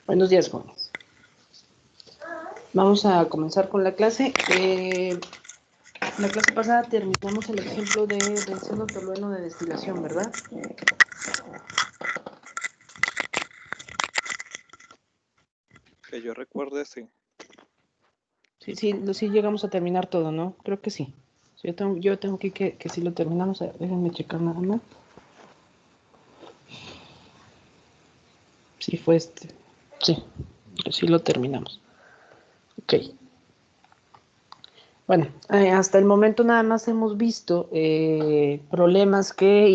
Buenos días, jóvenes. Vamos a comenzar con la clase. La clase pasada terminamos el ejemplo de benceno tolueno de destilación, ¿verdad? Que yo recuerde, sí. Sí llegamos a terminar todo, ¿no? Creo que sí. Yo tengo aquí que si lo terminamos, déjenme checar nada más. Sí, fue este. Sí lo terminamos. Ok. Bueno, hasta el momento nada más hemos visto problemas que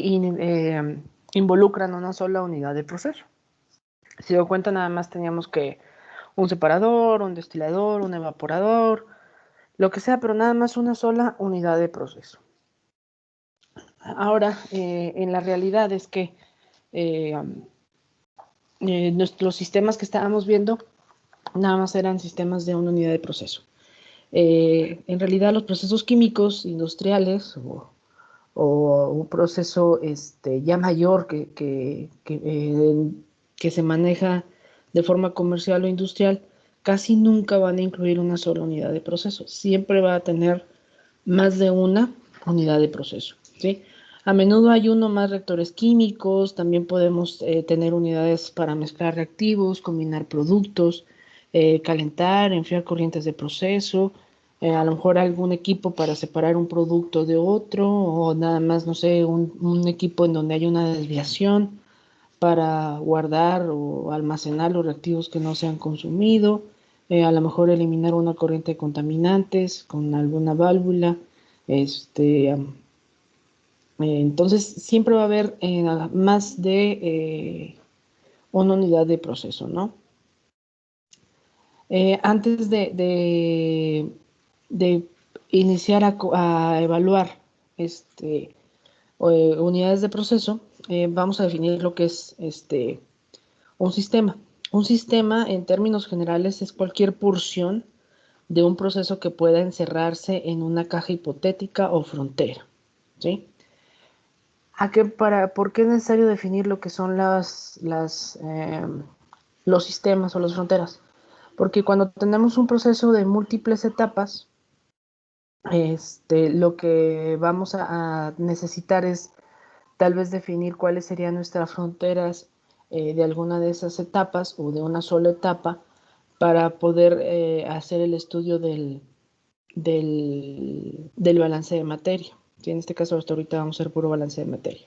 involucran una sola unidad de proceso. Si se dio cuenta, nada más teníamos que un separador, un destilador, un evaporador, lo que sea, pero nada más una sola unidad de proceso. Ahora, en la realidad es que los sistemas que estábamos viendo nada más eran sistemas de una unidad de proceso. En realidad, los procesos químicos industriales o un proceso ya mayor que se maneja de forma comercial o industrial, casi nunca van a incluir una sola unidad de proceso. Siempre va a tener más de una unidad de proceso, ¿sí? A menudo hay uno más reactores químicos, también podemos tener unidades para mezclar reactivos, combinar productos, calentar, enfriar corrientes de proceso, a lo mejor algún equipo para separar un producto de otro, o nada más, no sé, un equipo en donde hay una desviación para guardar o almacenar los reactivos que no se han consumido, a lo mejor eliminar una corriente de contaminantes con alguna válvula, entonces siempre va a haber más de una unidad de proceso, ¿no? Antes de iniciar a evaluar unidades de proceso, vamos a definir lo que es un sistema. Un sistema, en términos generales, es cualquier porción de un proceso que pueda encerrarse en una caja hipotética o frontera, ¿sí? ¿Por qué es necesario definir lo que son los sistemas o las fronteras? Porque cuando tenemos un proceso de múltiples etapas, lo que vamos a necesitar es tal vez definir cuáles serían nuestras fronteras de alguna de esas etapas o de una sola etapa para poder hacer el estudio del balance de materia. ¿Sí? En este caso, hasta ahorita vamos a hacer puro balance de materia.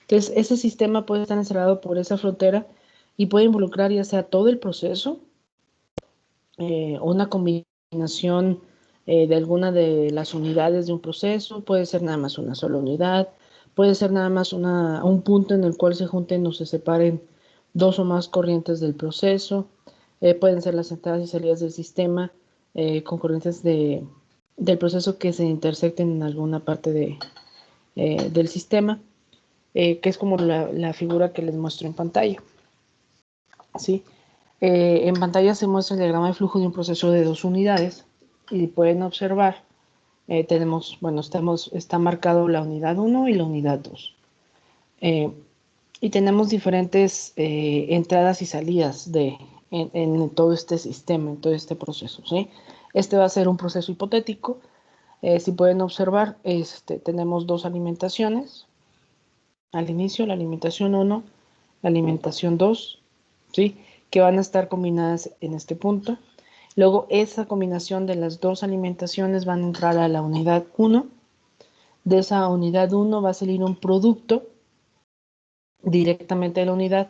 Entonces, ese sistema puede estar encerrado por esa frontera y puede involucrar ya sea todo el proceso, una combinación de alguna de las unidades de un proceso, puede ser nada más una sola unidad, puede ser nada más un punto en el cual se junten o se separen dos o más corrientes del proceso, pueden ser las entradas y salidas del sistema con corrientes del proceso que se intersecten en alguna parte del sistema, que es como la figura que les muestro en pantalla, ¿sí? En pantalla se muestra el diagrama de flujo de un proceso de dos unidades y pueden observar, está marcado la unidad 1 y la unidad 2. Y tenemos diferentes entradas y salidas en todo este sistema, en todo este proceso, ¿sí? Este va a ser un proceso hipotético. Si pueden observar, tenemos dos alimentaciones. Al inicio, la alimentación 1, la alimentación 2, ¿sí? Que van a estar combinadas en este punto. Luego, esa combinación de las dos alimentaciones van a entrar a la unidad 1. De esa unidad 1 va a salir un producto directamente de la unidad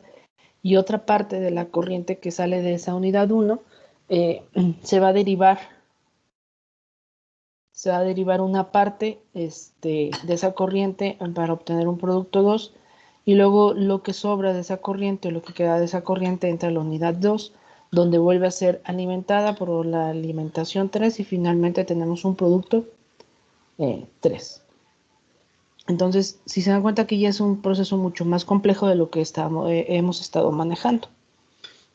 y otra parte de la corriente que sale de esa unidad 1 se va a derivar una parte de esa corriente para obtener un producto 2 y luego lo que sobra de esa corriente o lo que queda de esa corriente entra a la unidad 2 donde vuelve a ser alimentada por la alimentación 3 y finalmente tenemos un producto 3. Entonces, si se dan cuenta, aquí ya es un proceso mucho más complejo de lo que hemos estado manejando,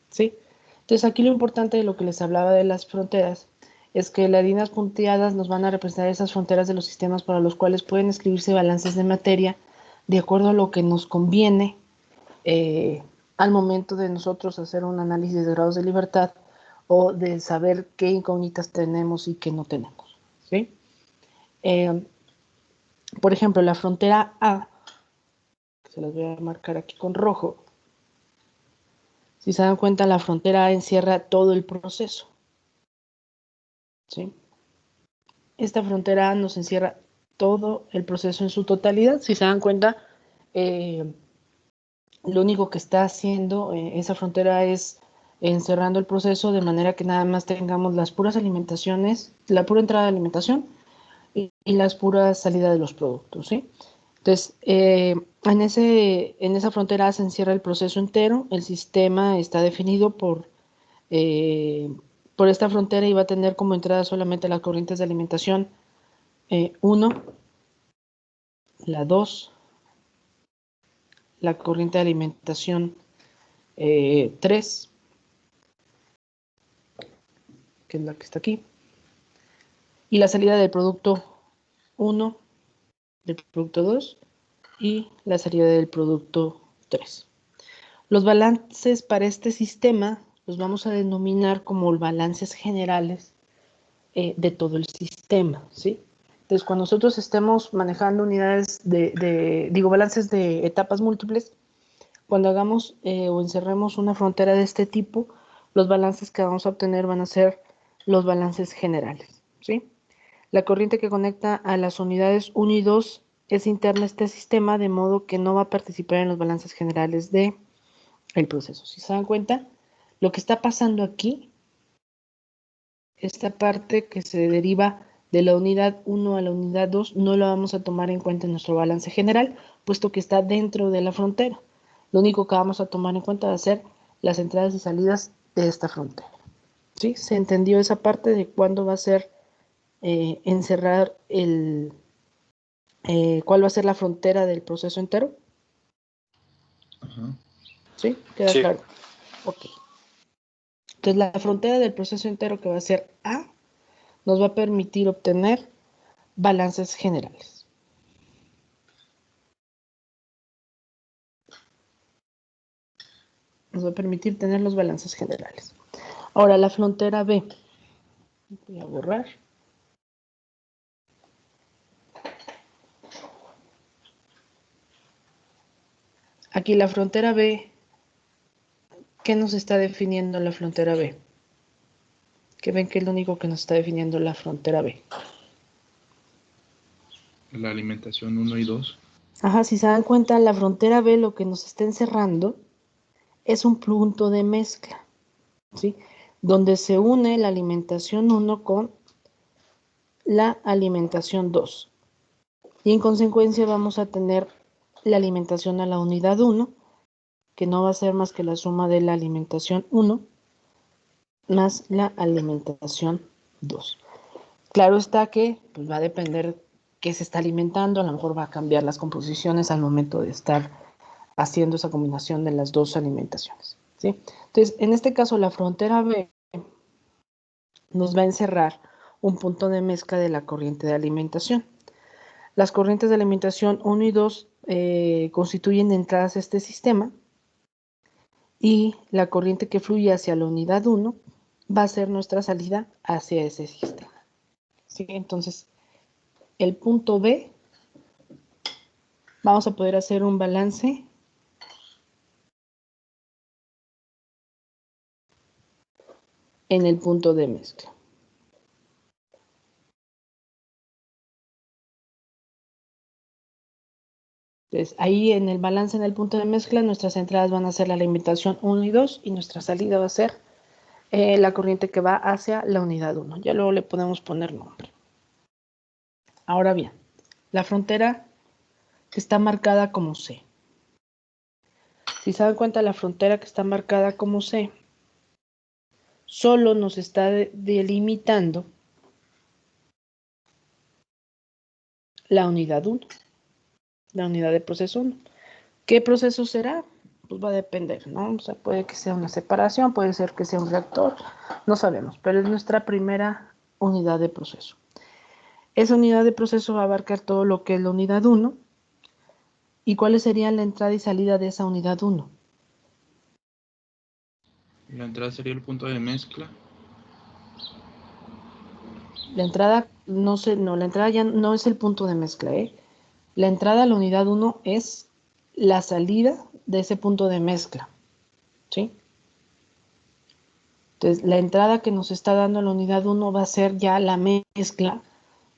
¿sí? Entonces, aquí lo importante de lo que les hablaba de las fronteras es que las líneas punteadas nos van a representar esas fronteras de los sistemas para los cuales pueden escribirse balances de materia de acuerdo a lo que nos conviene al momento de nosotros hacer un análisis de grados de libertad o de saber qué incógnitas tenemos y qué no tenemos, ¿sí? Por ejemplo, la frontera A, que se las voy a marcar aquí con rojo, si se dan cuenta, la frontera A encierra todo el proceso, ¿sí? Esta frontera A nos encierra todo el proceso en su totalidad. Si se dan cuenta, lo único que está haciendo esa frontera es encerrando el proceso de manera que nada más tengamos las puras alimentaciones, la pura entrada de alimentación y las puras salidas de los productos, ¿sí? Entonces, en esa frontera se encierra el proceso entero, el sistema está definido por esta frontera y va a tener como entrada solamente las corrientes de alimentación 1, la 2, la corriente de alimentación 3, que es la que está aquí, y la salida del producto 1, del producto 2 y la salida del producto 3. Los balances para este sistema los vamos a denominar como balances generales de todo el sistema, ¿sí? Entonces, cuando nosotros estemos manejando unidades balances de etapas múltiples, cuando hagamos o encerremos una frontera de este tipo, los balances que vamos a obtener van a ser los balances generales, ¿sí? La corriente que conecta a las unidades 1 y 2 es interna a este sistema, de modo que no va a participar en los balances generales del proceso. Si se dan cuenta, lo que está pasando aquí, esta parte que se deriva de la unidad 1 a la unidad 2, no la vamos a tomar en cuenta en nuestro balance general, puesto que está dentro de la frontera. Lo único que vamos a tomar en cuenta va a ser las entradas y salidas de esta frontera, ¿sí? ¿Se entendió esa parte de cuándo va a ser encerrar cuál va a ser la frontera del proceso entero? Ajá. ¿Sí? ¿Queda Sí. claro? Ok. Entonces, la frontera del proceso entero, que va a ser A, nos va a permitir obtener balances generales. Nos va a permitir tener los balances generales. Ahora, la frontera B. Voy a borrar. Aquí la frontera B, ¿qué nos está definiendo la frontera B? Que ven que es lo único que nos está definiendo la frontera B. La alimentación 1 y 2. Ajá, si se dan cuenta, la frontera B lo que nos está encerrando es un punto de mezcla, ¿sí? Donde se une la alimentación 1 con la alimentación 2. Y en consecuencia vamos a tener la alimentación a la unidad 1, que no va a ser más que la suma de la alimentación 1 más la alimentación 2. Claro está que pues, va a depender qué se está alimentando, a lo mejor va a cambiar las composiciones al momento de estar haciendo esa combinación de las dos alimentaciones, ¿sí? Entonces, en este caso, la frontera B nos va a encerrar un punto de mezcla de la corriente de alimentación. Las corrientes de alimentación 1 y 2 constituyen entradas a este sistema y la corriente que fluye hacia la unidad 1 va a ser nuestra salida hacia ese sistema, ¿sí? Entonces, el punto B, vamos a poder hacer un balance en el punto de mezcla. Entonces, ahí en el balance en el punto de mezcla, nuestras entradas van a ser la alimentación 1 y 2 y nuestra salida va a ser la corriente que va hacia la unidad 1. Ya luego le podemos poner nombre. Ahora bien, la frontera está marcada como C. Si se dan cuenta, la frontera que está marcada como C solo nos está delimitando la unidad 1, la unidad de proceso 1. ¿Qué proceso será? Pues va a depender, ¿no? O sea, puede que sea una separación, puede ser que sea un reactor, no sabemos, pero es nuestra primera unidad de proceso. Esa unidad de proceso va a abarcar todo lo que es la unidad 1. ¿Y cuáles serían la entrada y salida de esa unidad 1? La entrada sería el punto de mezcla. La entrada, no sé, no, la entrada ya no es el punto de mezcla, ¿eh? La entrada a la unidad 1 es la salida de ese punto de mezcla, ¿sí? Entonces, la entrada que nos está dando la unidad 1 va a ser ya la mezcla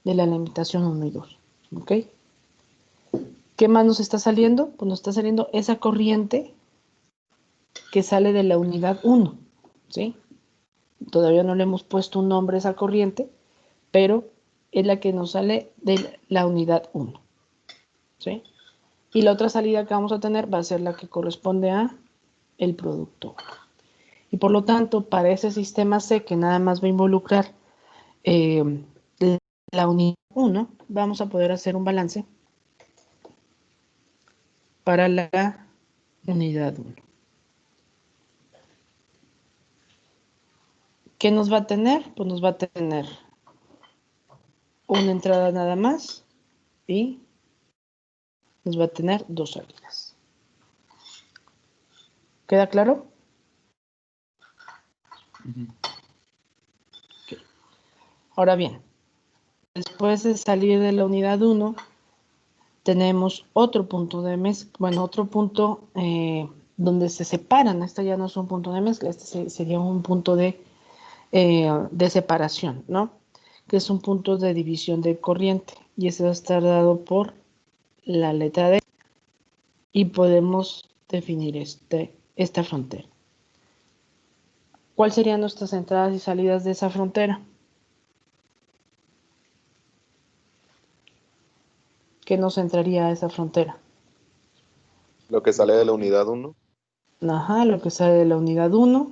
de la alimentación 1 y 2, ¿ok? ¿Qué más nos está saliendo? Pues nos está saliendo esa corriente que sale de la unidad 1, ¿sí? Todavía no le hemos puesto un nombre a esa corriente, pero es la que nos sale de la unidad 1, ¿sí? Y la otra salida que vamos a tener va a ser la que corresponde a el producto. Y por lo tanto, para ese sistema C que nada más va a involucrar la unidad 1, vamos a poder hacer un balance para la unidad 1. ¿Qué nos va a tener? Pues nos va a tener una entrada nada más y nos va a tener dos salidas. ¿Queda claro? Okay. Ahora bien, después de salir de la unidad 1, tenemos otro punto de mezcla, bueno, otro punto donde se separan. Este ya no es un punto de mezcla, este sería un punto de separación, ¿no? Que es un punto de división de corriente, y ese va a estar dado por la letra D, y podemos definir esta frontera. ¿Cuáles serían nuestras entradas y salidas de esa frontera? ¿Qué nos entraría a esa frontera? Lo que sale de la unidad 1. Ajá, lo que sale de la unidad 1.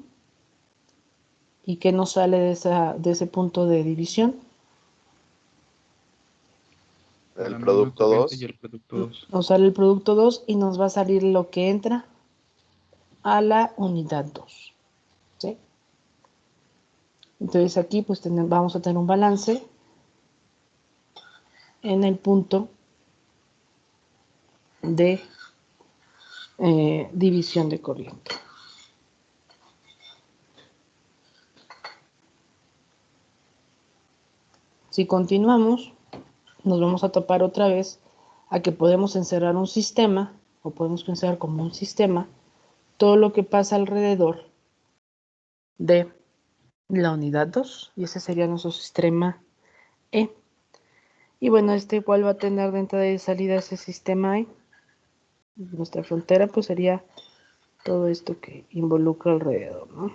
¿Y qué nos sale de ese punto de división? El La misma producto corriente 2. y el producto 2. Nos sale el producto 2 y nos va a salir lo que entra a la unidad 2, ¿sí? Entonces aquí pues vamos a tener un balance en el punto de división de corriente. Si continuamos, nos vamos a topar otra vez a que podemos encerrar un sistema, o podemos pensar como un sistema, todo lo que pasa alrededor de la unidad 2, y ese sería nuestro sistema E. Y bueno, este igual va a tener de entrada y salida ese sistema E. Nuestra frontera pues sería todo esto que involucra alrededor, ¿no?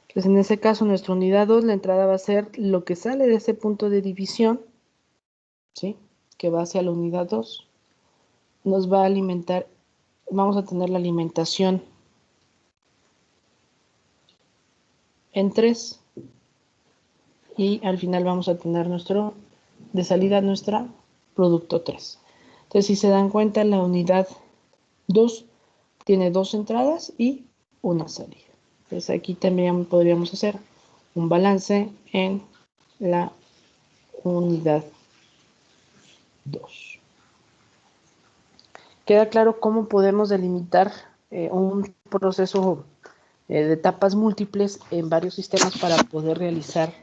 Entonces en ese caso nuestra unidad 2, la entrada va a ser lo que sale de ese punto de división, ¿sí? Que va hacia la unidad 2. Nos va a alimentar, vamos a tener la alimentación en 3, y al final vamos a tener de salida nuestra producto 3. Entonces si se dan cuenta, la unidad 2 tiene dos entradas y una salida. Entonces aquí también podríamos hacer un balance en la unidad 2. ¿Queda claro cómo podemos delimitar un proceso de etapas múltiples en varios sistemas para poder realizar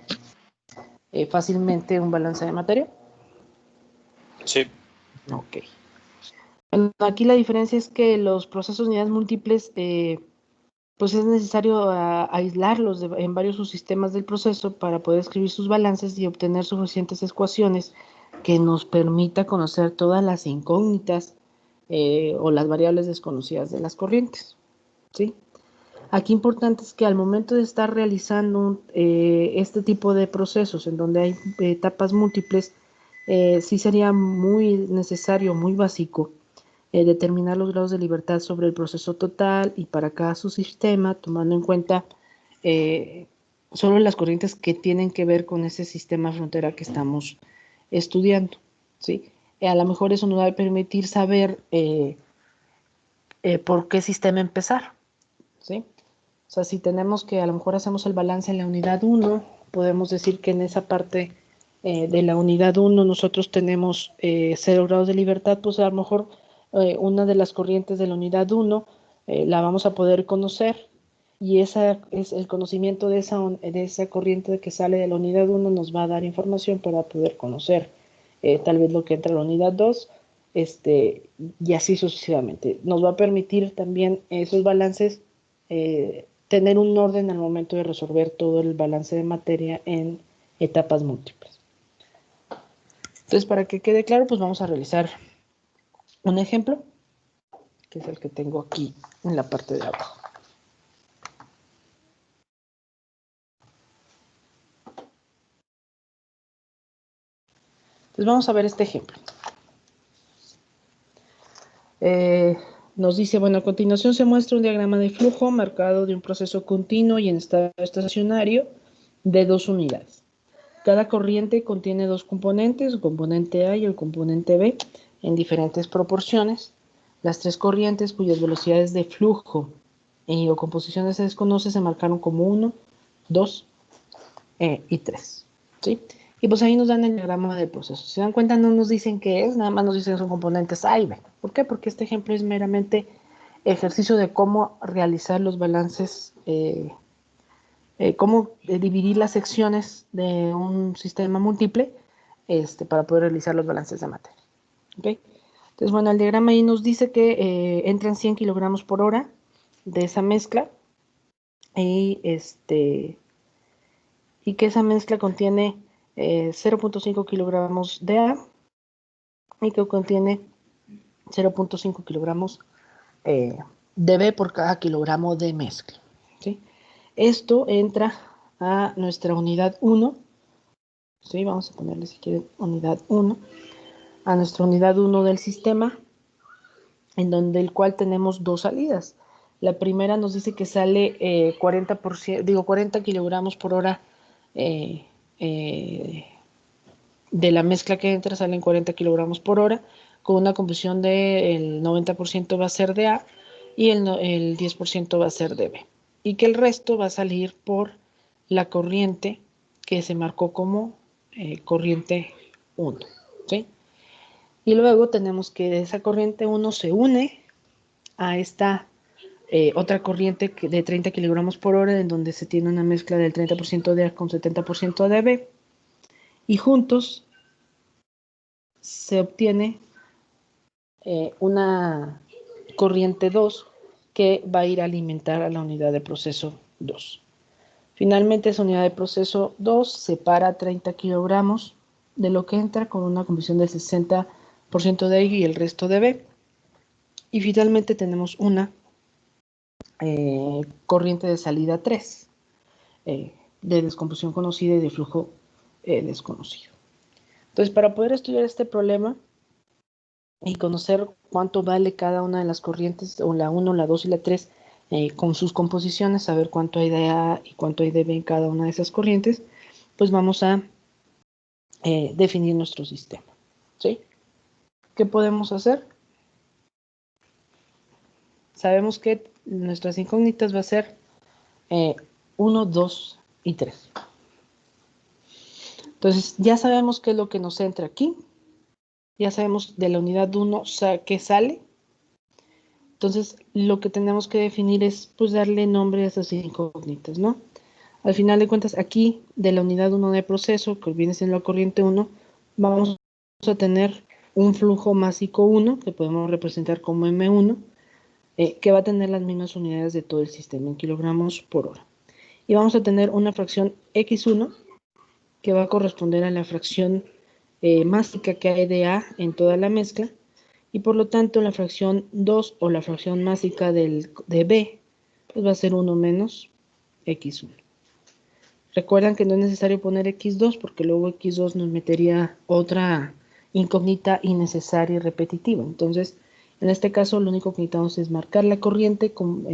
fácilmente un balance de materia? Sí. Ok. Bueno, aquí la diferencia es que los procesos de unidades múltiples, pues es necesario aislarlos en varios subsistemas del proceso para poder escribir sus balances y obtener suficientes ecuaciones que nos permita conocer todas las incógnitas o las variables desconocidas de las corrientes, ¿sí? Aquí importante es que al momento de estar realizando este tipo de procesos en donde hay etapas múltiples, sí sería muy necesario, muy básico, determinar los grados de libertad sobre el proceso total y para cada subsistema, tomando en cuenta solo las corrientes que tienen que ver con ese sistema frontera que estamos estudiando, ¿sí? A lo mejor eso nos va a permitir saber por qué sistema empezar, ¿sí? O sea, si tenemos que, a lo mejor hacemos el balance en la unidad 1, podemos decir que en esa parte de la unidad 1 nosotros tenemos 0 grados de libertad, pues a lo mejor una de las corrientes de la unidad 1 la vamos a poder conocer, y esa es el conocimiento de esa corriente que sale de la unidad 1 nos va a dar información para poder conocer tal vez lo que entra a la unidad 2, y así sucesivamente. Nos va a permitir también esos balances tener un orden al momento de resolver todo el balance de materia en etapas múltiples. Entonces, para que quede claro, pues vamos a realizar un ejemplo, que es el que tengo aquí en la parte de abajo. Entonces, vamos a ver este ejemplo. Nos dice, bueno, a continuación se muestra un diagrama de flujo marcado de un proceso continuo y en estado estacionario de 2 unidades. Cada corriente contiene 2 componentes, el componente A y el componente B, en diferentes proporciones. Las 3 corrientes cuyas velocidades de flujo o composiciones se desconocen se marcaron como 1, 2 y 3. ¿Sí? Y pues ahí nos dan el diagrama del proceso. Si se dan cuenta, no nos dicen qué es, nada más nos dicen que son componentes A y B. ¿Por qué? Porque este ejemplo es meramente ejercicio de cómo realizar los balances, cómo dividir las secciones de un sistema múltiple para poder realizar los balances de materia. ¿Okay? Entonces, bueno, el diagrama ahí nos dice que entran 100 kilogramos por hora de esa mezcla y que esa mezcla contiene 0.5 kilogramos de A y que contiene 0.5 kilogramos de B por cada kilogramo de mezcla. ¿Sí? Esto entra a nuestra unidad 1. ¿Sí? Vamos a ponerle, si quieren, unidad 1. A nuestra unidad 1 del sistema, en donde el cual tenemos 2 salidas. La primera nos dice que sale 40 kilogramos por hora de la mezcla que entra, salen 40 kilogramos por hora, con una composición del 90% va a ser de A y el 10% va a ser de B. Y que el resto va a salir por la corriente que se marcó como corriente 1. ¿Sí? Y luego tenemos que esa corriente 1 se une a esta otra corriente de 30 kilogramos por hora, en donde se tiene una mezcla del 30% de A con 70% de B. Y juntos se obtiene una corriente 2 que va a ir a alimentar a la unidad de proceso 2. Finalmente, esa unidad de proceso 2 separa 30 kilogramos de lo que entra con una composición del 60% de A y el resto de B. Y finalmente tenemos una corriente de salida 3, de descomposición conocida y de flujo desconocido. Entonces, para poder estudiar este problema y conocer cuánto vale cada una de las corrientes, o la 1, la 2 y la 3, con sus composiciones, saber cuánto hay de A y cuánto hay de B en cada una de esas corrientes, pues vamos a definir nuestro sistema. ¿Sí? ¿Qué podemos hacer? Sabemos que nuestras incógnitas va a ser 1, 2 y 3. Entonces, ya sabemos qué es lo que nos entra aquí. Ya sabemos de la unidad 1 qué sale. Entonces, lo que tenemos que definir es, pues, darle nombre a esas incógnitas, ¿no? Al final de cuentas, aquí, de la unidad 1 de proceso, que viene siendo la corriente 1, vamos a tener un flujo másico 1, que podemos representar como M1, que va a tener las mismas unidades de todo el sistema en kilogramos por hora. Y vamos a tener una fracción X1, que va a corresponder a la fracción másica que hay de A en toda la mezcla, y por lo tanto la fracción 2 o la fracción másica de B pues va a ser 1 menos X1. Recuerdan que no es necesario poner X2 porque luego X2 nos metería otra incógnita innecesaria y repetitiva. Entonces, en este caso lo único que necesitamos es marcar la corriente como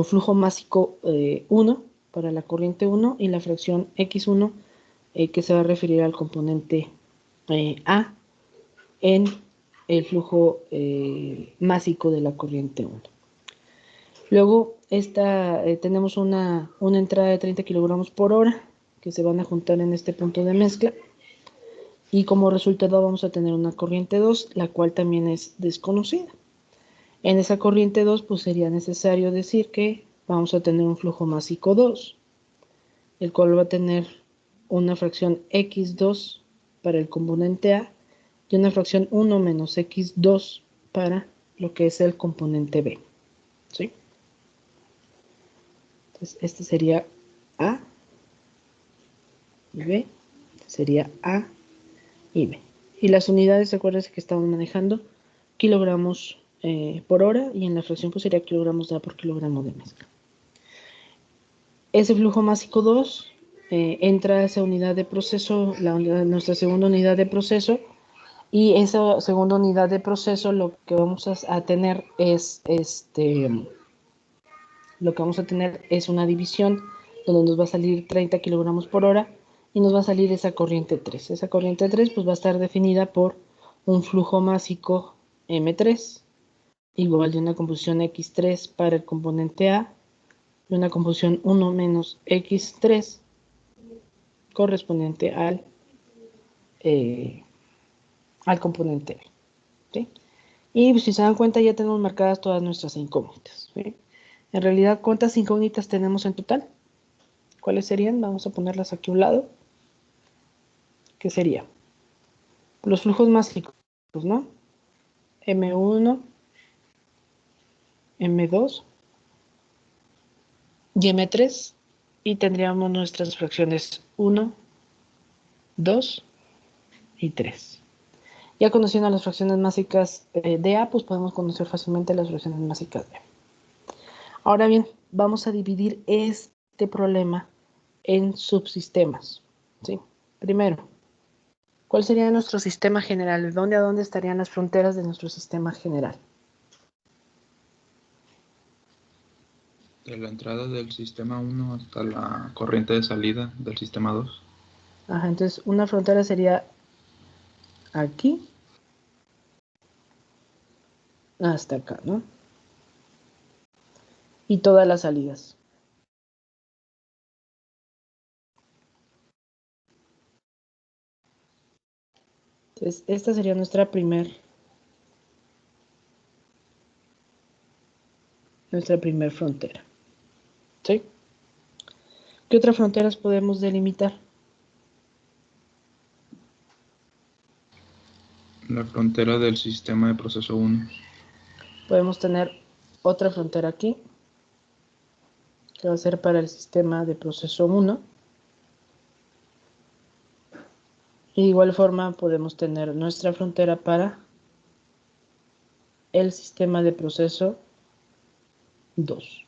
flujo másico 1 para la corriente 1 y la fracción X1 que se va a referir al componente A en el flujo másico de la corriente 1. Luego tenemos una entrada de 30 kilogramos por hora que se van a juntar en este punto de mezcla. Y como resultado vamos a tener una corriente 2, la cual también es desconocida. En esa corriente 2, pues sería necesario decir que vamos a tener un flujo másico 2, el cual va a tener una fracción x2 para el componente A y una fracción 1 menos x2 para lo que es el componente B. ¿Sí? Entonces, este sería A y B. Este sería A y B. Y las unidades, acuérdense que estamos manejando kilogramos por hora, y en la fracción pues sería kilogramos de A por kilogramo de mezcla. Ese flujo másico 2 entra a esa unidad de proceso, nuestra segunda unidad de proceso, y esa segunda unidad de proceso lo que vamos a tener es una división donde nos va a salir 30 kilogramos por hora y nos va a salir esa corriente 3. Esa corriente 3 pues va a estar definida por un flujo másico M3 igual de una composición X3 para el componente A y una composición 1 menos X3 correspondiente al componente B. ¿Sí? Y si se dan cuenta ya tenemos marcadas todas nuestras incógnitas. ¿Sí? En realidad, ¿cuántas incógnitas tenemos en total? ¿Cuáles serían? Vamos a ponerlas aquí a un lado. ¿Qué sería? Los flujos mágicos, ¿no? M1, M2 y M3. Y tendríamos nuestras fracciones 1, 2 y 3. Ya conociendo las fracciones mágicas de A, pues podemos conocer fácilmente las fracciones mágicas de B. Ahora bien, vamos a dividir este problema en subsistemas. ¿Sí? Primero, ¿cuál sería nuestro sistema general? ¿De dónde a dónde estarían las fronteras de nuestro sistema general? De la entrada del sistema 1 hasta la corriente de salida del sistema 2. Ajá, entonces una frontera sería aquí hasta acá, ¿no? Y todas las salidas. Entonces, esta sería nuestra primer frontera. ¿Sí? ¿Qué otras fronteras podemos delimitar? La frontera del sistema de proceso 1. Podemos tener otra frontera aquí, que va a ser para el sistema de proceso 1. Y de igual forma podemos tener nuestra frontera para el sistema de proceso 2.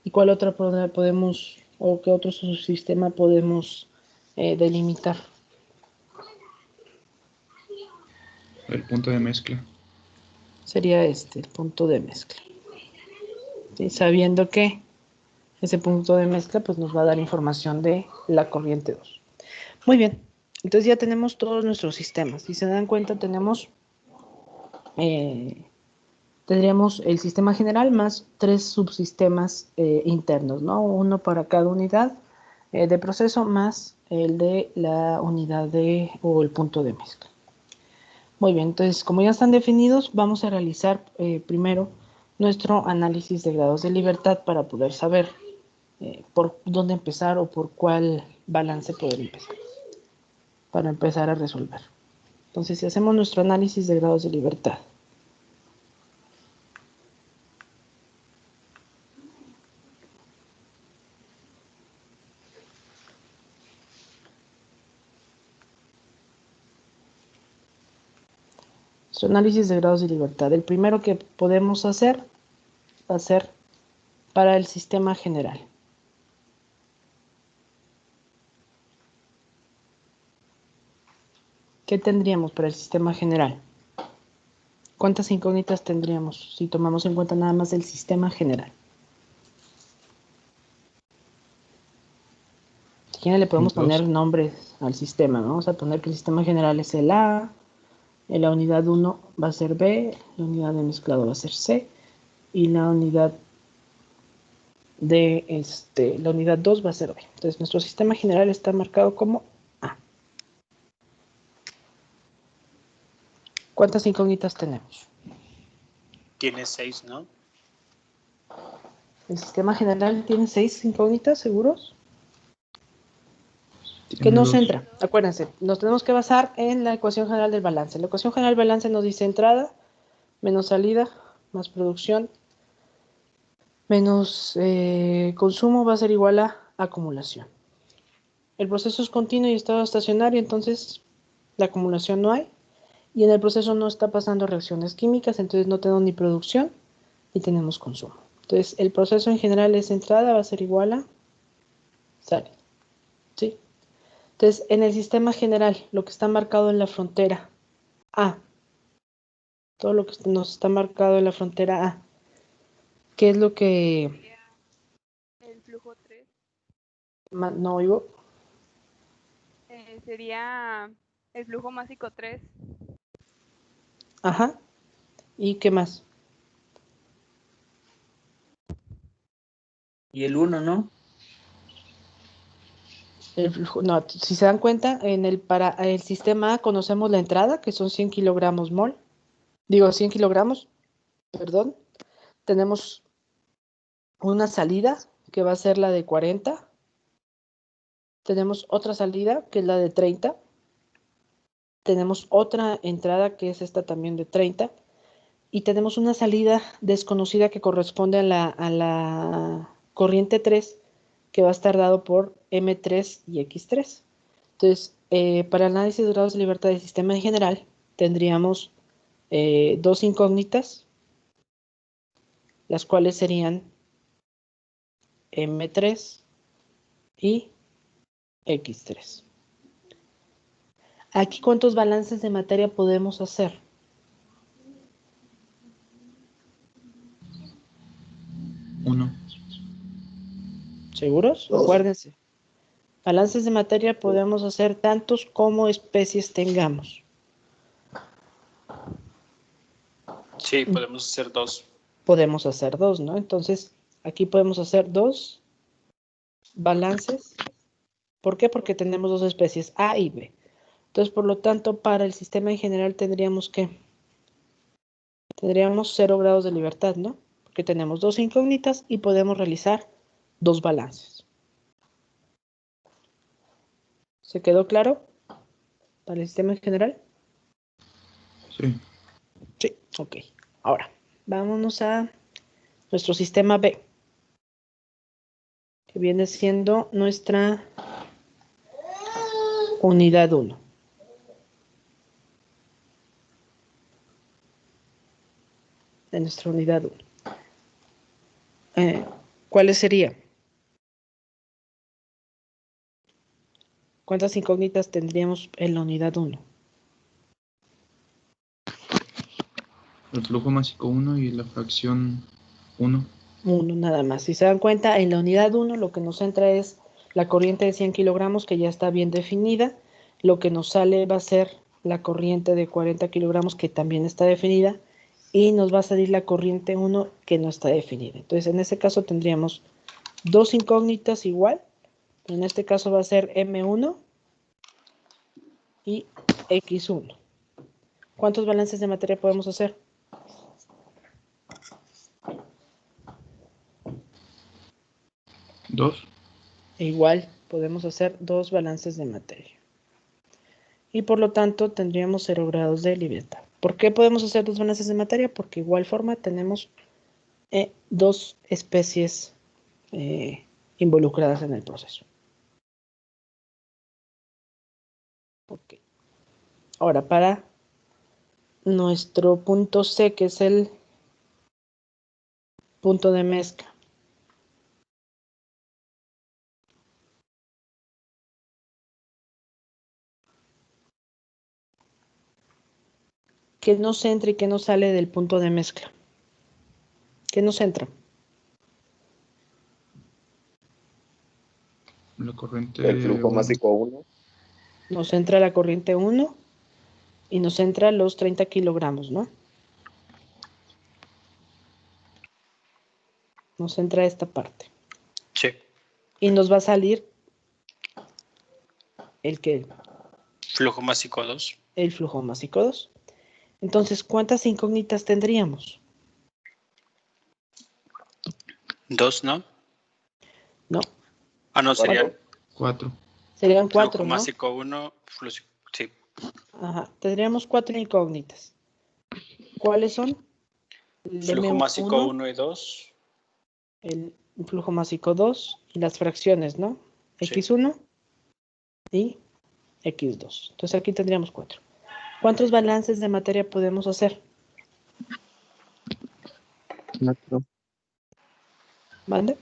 ¿Y cuál otra podemos, o qué otro subsistema podemos delimitar? El punto de mezcla. Sería este, el punto de mezcla. ¿Sí? Sabiendo que ese punto de mezcla pues nos va a dar información de la corriente 2. Muy bien, entonces ya tenemos todos nuestros sistemas. Si se dan cuenta tendríamos el sistema general más 3 subsistemas internos, ¿no? Uno para cada unidad de proceso más el de la unidad o el punto de mezcla. Muy bien, entonces como ya están definidos, vamos a realizar primero nuestro análisis de grados de libertad para poder saber por dónde empezar o por cuál balance poder empezar, para empezar a resolver. Entonces, si hacemos nuestro análisis de grados de libertad, nuestro análisis de grados de libertad, el primero que podemos hacer va a ser para el sistema general. ¿Qué tendríamos para el sistema general? ¿Cuántas incógnitas tendríamos si tomamos en cuenta nada más el sistema general? Aquí le podemos poner nombres al sistema, ¿no? Vamos a poner que el sistema general es el A, la unidad 1 va a ser B, la unidad de mezclado va a ser C, y la unidad de la unidad 2 va a ser B. Entonces, nuestro sistema general está marcado como A. ¿Cuántas incógnitas tenemos? Tiene 6, ¿no? El sistema general tiene 6 incógnitas, ¿seguros? Que Tiene nos dos. entra. Acuérdense, nos tenemos que basar en la ecuación general del balance. La ecuación general del balance nos dice entrada menos salida más producción menos consumo va a ser igual a acumulación. El proceso es continuo y estado estacionario, entonces la acumulación no hay. Y en el proceso no está pasando reacciones químicas, entonces no tenemos ni producción ni tenemos consumo. Entonces el proceso en general es entrada, va a ser igual a salida. ¿Sí? Entonces en el sistema general, lo que está marcado en la frontera A, todo lo que nos está marcado en la frontera A, ¿qué es lo que... El flujo 3 No oigo? sería el flujo másico 3. Ajá. ¿Y qué más? Y el 1, ¿no? El flujo, no, si se dan cuenta, para el sistema A conocemos la entrada, que son 100 kilogramos mol. Digo, 100 kilogramos, perdón. Tenemos una salida, que va a ser la de 40. Tenemos otra salida, que es la de 30. Tenemos otra entrada, que es esta también de 30. Y tenemos una salida desconocida que corresponde a la corriente 3, que va a estar dado por M3 y X3. Entonces, para el análisis de grados de libertad del sistema en general, tendríamos dos incógnitas, las cuales serían M3 y X3. Aquí, ¿cuántos balances de materia podemos hacer? Uno. ¿Seguros? Dos. Acuérdense. Balances de materia podemos hacer tantos como especies tengamos. Sí, podemos hacer 2. Podemos hacer dos, ¿no? Entonces, aquí podemos hacer dos balances. ¿Por qué? Porque tenemos dos especies, A y B. Entonces, por lo tanto, para el sistema en general tendríamos 0 grados de libertad, ¿no? Porque tenemos dos incógnitas y podemos realizar dos balances. ¿Se quedó claro? Para el sistema en general. Sí. Sí, ok. Ahora, vámonos a nuestro sistema B, que viene siendo nuestra unidad 1. De nuestra unidad 1. ¿Cuáles serían? ¿Cuántas incógnitas tendríamos en la unidad 1? El flujo másico 1 y la fracción 1. Uno nada más. Si se dan cuenta, en la unidad 1 lo que nos entra es la corriente de 100 kilogramos que ya está bien definida. Lo que nos sale va a ser la corriente de 40 kilogramos que también está definida. Y nos va a salir la corriente 1 que no está definida. Entonces, en ese caso tendríamos dos incógnitas igual. En este caso va a ser M1 y X1. ¿Cuántos balances de materia podemos hacer? Dos. Igual podemos hacer dos balances de materia. Y por lo tanto tendríamos 0 grados de libertad. ¿Por qué podemos hacer dos balances de materia? Porque igual forma tenemos dos especies involucradas en el proceso. Okay. Ahora para nuestro punto C, que es el punto de mezcla. ¿Qué nos entra y qué nos sale del punto de mezcla? ¿Qué nos entra? La corriente El flujo 1. másico 1. Nos entra la corriente 1 y nos entra los 30 kilogramos, ¿no? Nos entra esta parte. Y nos va a salir el que Flujo másico 2. el flujo másico 2. Entonces, ¿cuántas incógnitas tendríamos? 2, ¿no? No, Ah, no, serían 4. serían 4, flujo ¿no? másico 1, sí. Ajá, tendríamos 4 incógnitas. ¿Cuáles son? El Flujo másico M1, 1 y 2. el flujo másico 2 y las fracciones, ¿no? Sí. X1 y X2. Entonces aquí tendríamos 4. ¿Cuántos balances de materia podemos hacer? 4. ¿Vale?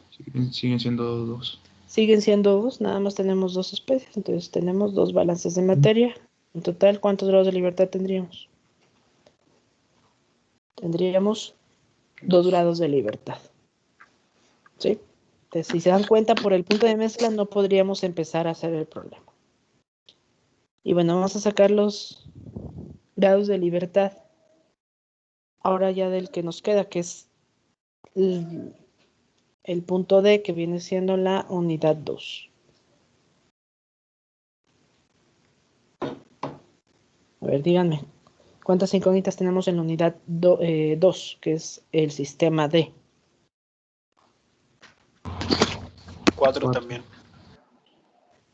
Siguen siendo 2. Siguen siendo 2, nada más tenemos 2 especies, entonces tenemos 2 balances de materia. En total, ¿cuántos grados de libertad tendríamos? Tendríamos 2 grados de libertad. ¿Sí? Entonces, si se dan cuenta, por el punto de mezcla no podríamos empezar a hacer el problema. Y bueno, vamos a sacar los grados de libertad. Ahora ya del que nos queda, que es el punto D, que viene siendo la unidad 2. A ver, díganme, ¿cuántas incógnitas tenemos en la unidad 2, que es el sistema D? 4 también.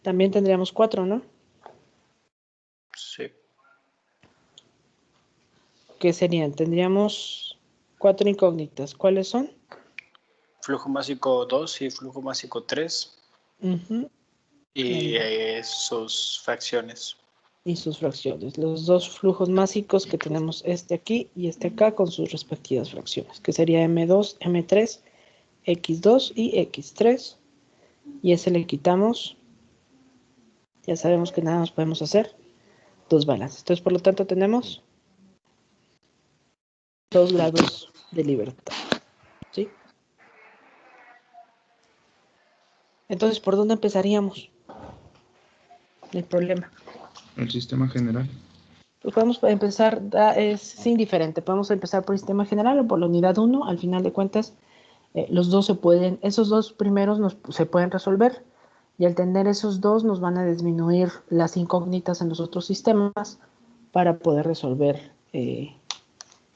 También tendríamos 4, ¿no? Sí. ¿Qué serían? Tendríamos 4 incógnitas. ¿Cuáles son? Flujo másico 2 y flujo másico 3. Uh-huh. Y sus fracciones. Y sus fracciones. Los 2 flujos másicos que tenemos, este aquí y este acá, con sus respectivas fracciones, que sería M2, M3, X2 y X3. Y ese le quitamos. Ya sabemos que nada más podemos hacer 2 balances. Entonces, por lo tanto, tenemos 2 grados de libertad. ¿Sí? Entonces, ¿por dónde empezaríamos el problema? El sistema general. Pues podemos empezar, es indiferente, podemos empezar por el sistema general o por la unidad 1. Al final de cuentas, los dos esos dos primeros se pueden resolver. Y al tener esos dos, nos van a disminuir las incógnitas en los otros sistemas para poder resolver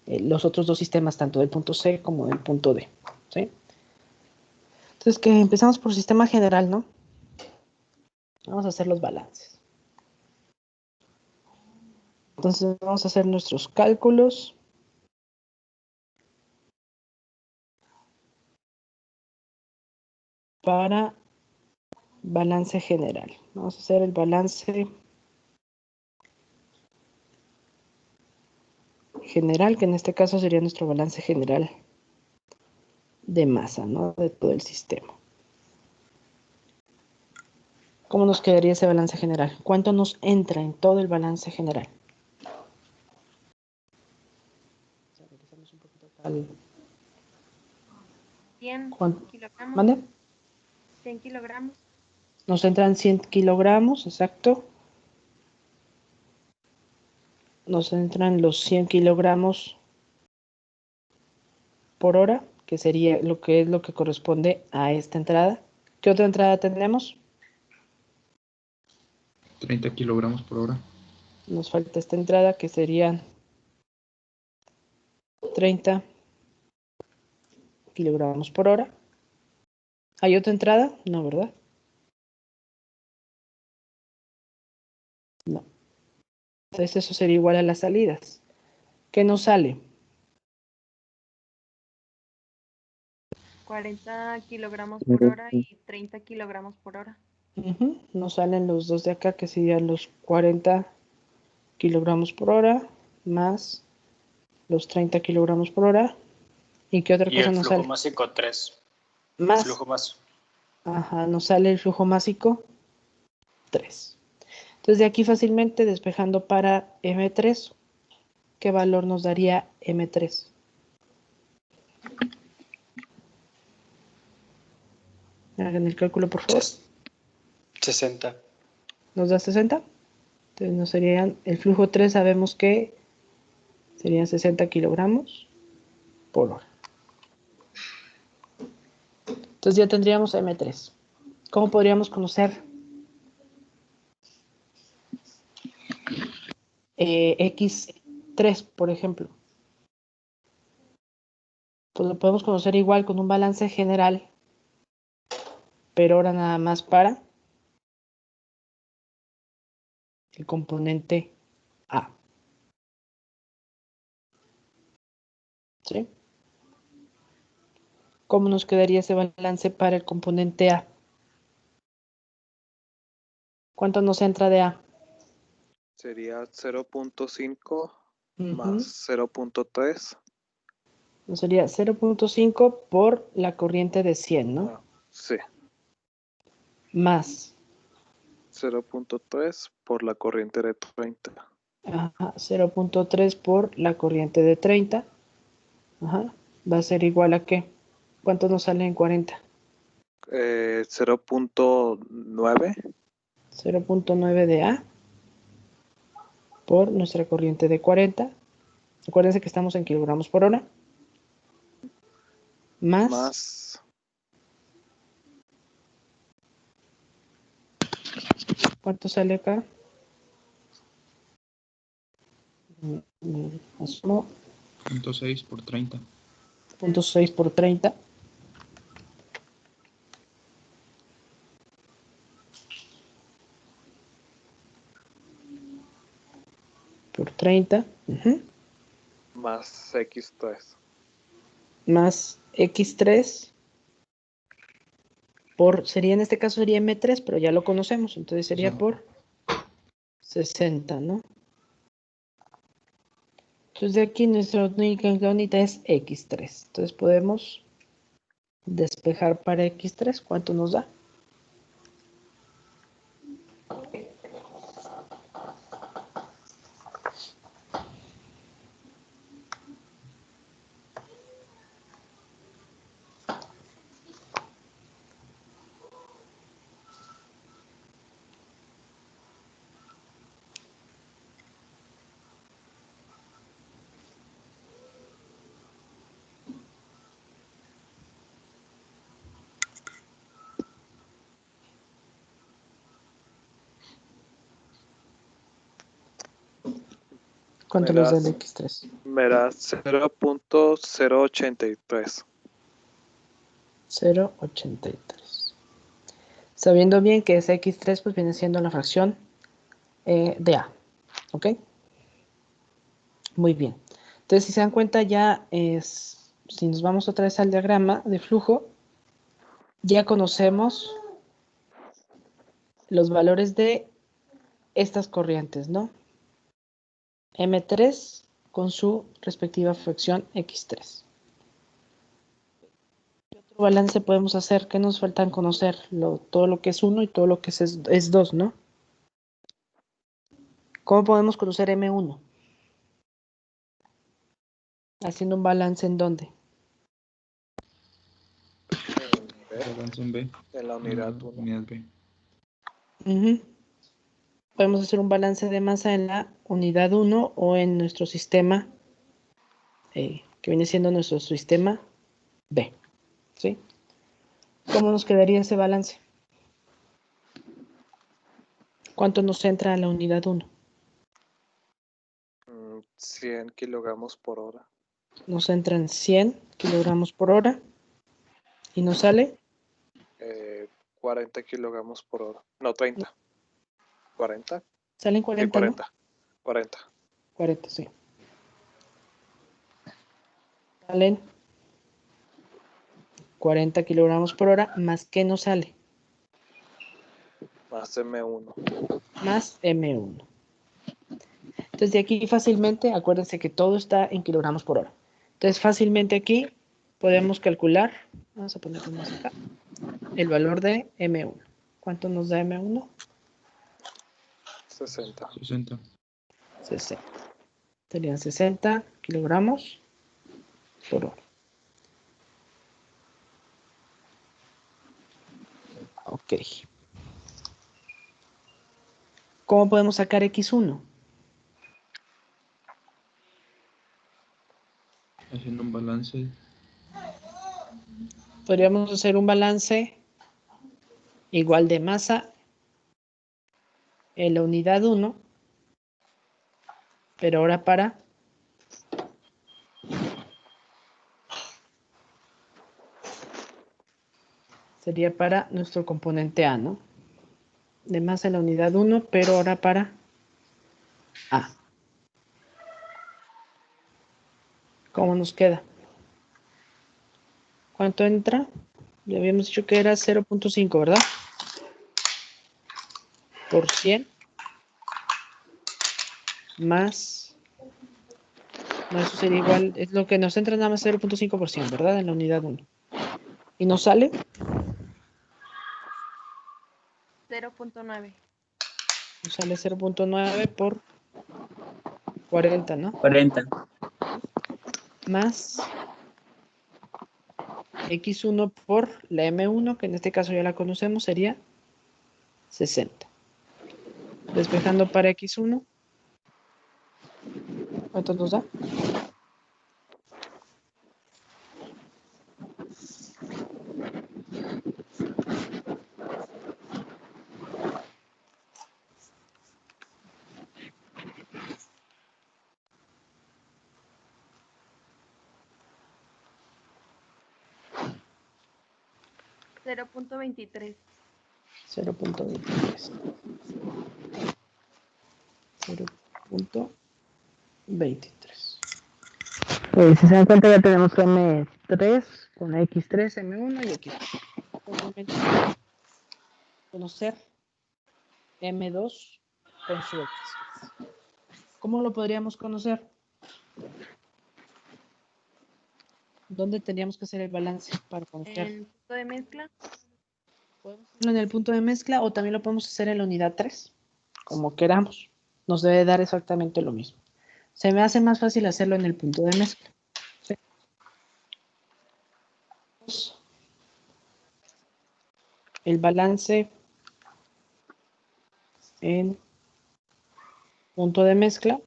los otros dos sistemas, tanto del punto C como del punto D. ¿Sí? Entonces, que empezamos por sistema general, ¿no? Vamos a hacer los balances. Entonces, vamos a hacer nuestros cálculos. Para balance general. Vamos a hacer el balance general, que en este caso sería nuestro balance general de masa, ¿no? De todo el sistema. ¿Cómo nos quedaría ese balance general? ¿Cuánto nos entra en todo el balance general? Regresamos un poquito al... 100 ¿Cuánto? kilogramos. ¿Mande? 100 kilogramos. Nos entran 100 kilogramos, exacto. Nos entran los 100 kilogramos por hora, que sería lo que corresponde a esta entrada. ¿Qué otra entrada tendremos? 30 kilogramos por hora. Nos falta esta entrada, que serían 30 kilogramos por hora. ¿Hay otra entrada? No, ¿verdad? No. Entonces eso sería igual a las salidas. ¿Qué nos sale? 40 kilogramos por hora y 30 kilogramos por hora. Nos salen los dos de acá, que serían los 40 kilogramos por hora, más los 30 kilogramos por hora. ¿Y qué otra Y cosa el nos flujo sale? másico 3. Más. Flujo más. Ajá, nos sale el flujo másico 3. Entonces de aquí fácilmente despejando para M3, ¿qué valor nos daría M3? Hagan el cálculo, por favor. 60. ¿Nos da 60? Entonces nos serían, el flujo 3 sabemos que serían 60 kilogramos por hora. Entonces ya tendríamos M3. ¿Cómo podríamos conocer X3, por ejemplo? Pues lo podemos conocer igual con un balance general, pero ahora nada más para el componente A. ¿Sí? ¿Cómo nos quedaría ese balance para el componente A? ¿Cuánto nos entra de A? Sería 0.5 más Ujú. 0.3. Nos sería 0.5 por la corriente de 100, ¿no? Sí, Más 0.3 por la corriente de 30. 0.3 por la corriente de 30. Ajá. Va a ser igual a ¿qué? ¿Cuánto nos sale en 40? 0.9 0.9 de A por nuestra corriente de 40. Acuérdense que estamos en kilogramos por hora. Más ¿cuánto sale acá? Asumo 0.6 por 30. 0.6 por 30. Por 30. más X3. Más X3 por, sería en este caso sería M3, pero ya lo conocemos, entonces sería 60. por 60, ¿no? Entonces de aquí nuestra única incógnita es X3. Entonces podemos despejar para X3. ¿Cuánto nos da? ¿Cuánto nos da el X3? Me da 0.083. 0.83. Sabiendo bien que ese X3 pues viene siendo la fracción de A. ¿Ok? Muy bien. Entonces, si se dan cuenta, ya es, si nos vamos otra vez al diagrama de flujo, ya conocemos los valores de estas corrientes, ¿no? M3 con su respectiva fracción X3. ¿Qué otro balance podemos hacer? ¿Qué nos faltan conocer? Todo lo que es 1 y todo lo que es 2, ¿no? ¿Cómo podemos conocer M1? Haciendo un balance ¿en dónde? Balance en B. En la unidad 1. Unidad B. Podemos hacer un balance de masa en la unidad 1 o en nuestro sistema, que viene siendo nuestro sistema B. ¿Sí? ¿Cómo nos quedaría ese balance? ¿Cuánto nos entra a la unidad 1? 100 kilogramos por hora. Nos entran 100 kilogramos por hora y nos sale 40 kilogramos por hora. No, 30. 40. salen Sí, 40, 40. ¿no? 40. 40, sí. Salen 40 kilogramos por hora, más ¿qué nos sale? Más M1. Más M1. Entonces de aquí fácilmente, acuérdense que todo está en kilogramos por hora. Entonces fácilmente aquí podemos calcular, vamos a ponerlo más acá, el valor de M1. ¿Cuánto nos da M1? 60. 60. 60. Serían 60 kilogramos por hora. Ok. ¿Cómo podemos sacar X1? Haciendo un balance. Podríamos hacer un balance igual de masa en la unidad 1, pero ahora sería para nuestro componente A, ¿no? De masa en la unidad 1, pero ahora para A. ¿Cómo nos queda? ¿Cuánto entra? Ya habíamos dicho que era 0.5, ¿verdad? Por 100 más, no, eso sería igual, es lo que nos entra nada más 0.5%, ¿verdad? En la unidad 1. ¿Y nos sale? 0.9. Nos sale 0.9 por 40, ¿no? 40. Más X1 por la M1, que en este caso ya la conocemos, sería 60. Despejando para X1, ¿cuánto nos da? $0.23. 0.23. 0.23. Si se dan cuenta, ya tenemos M3 con X3, M1 y X2. Obviamente, conocer M2 con su X. ¿Cómo lo podríamos conocer? ¿Dónde tendríamos que hacer el balance para conocer? En punto de mezcla. Podemos hacerlo en el punto de mezcla o también lo podemos hacer en la unidad 3, como queramos. Nos debe dar exactamente lo mismo. Se me hace más fácil hacerlo en el punto de mezcla. ¿Sí? El balance en punto de mezcla,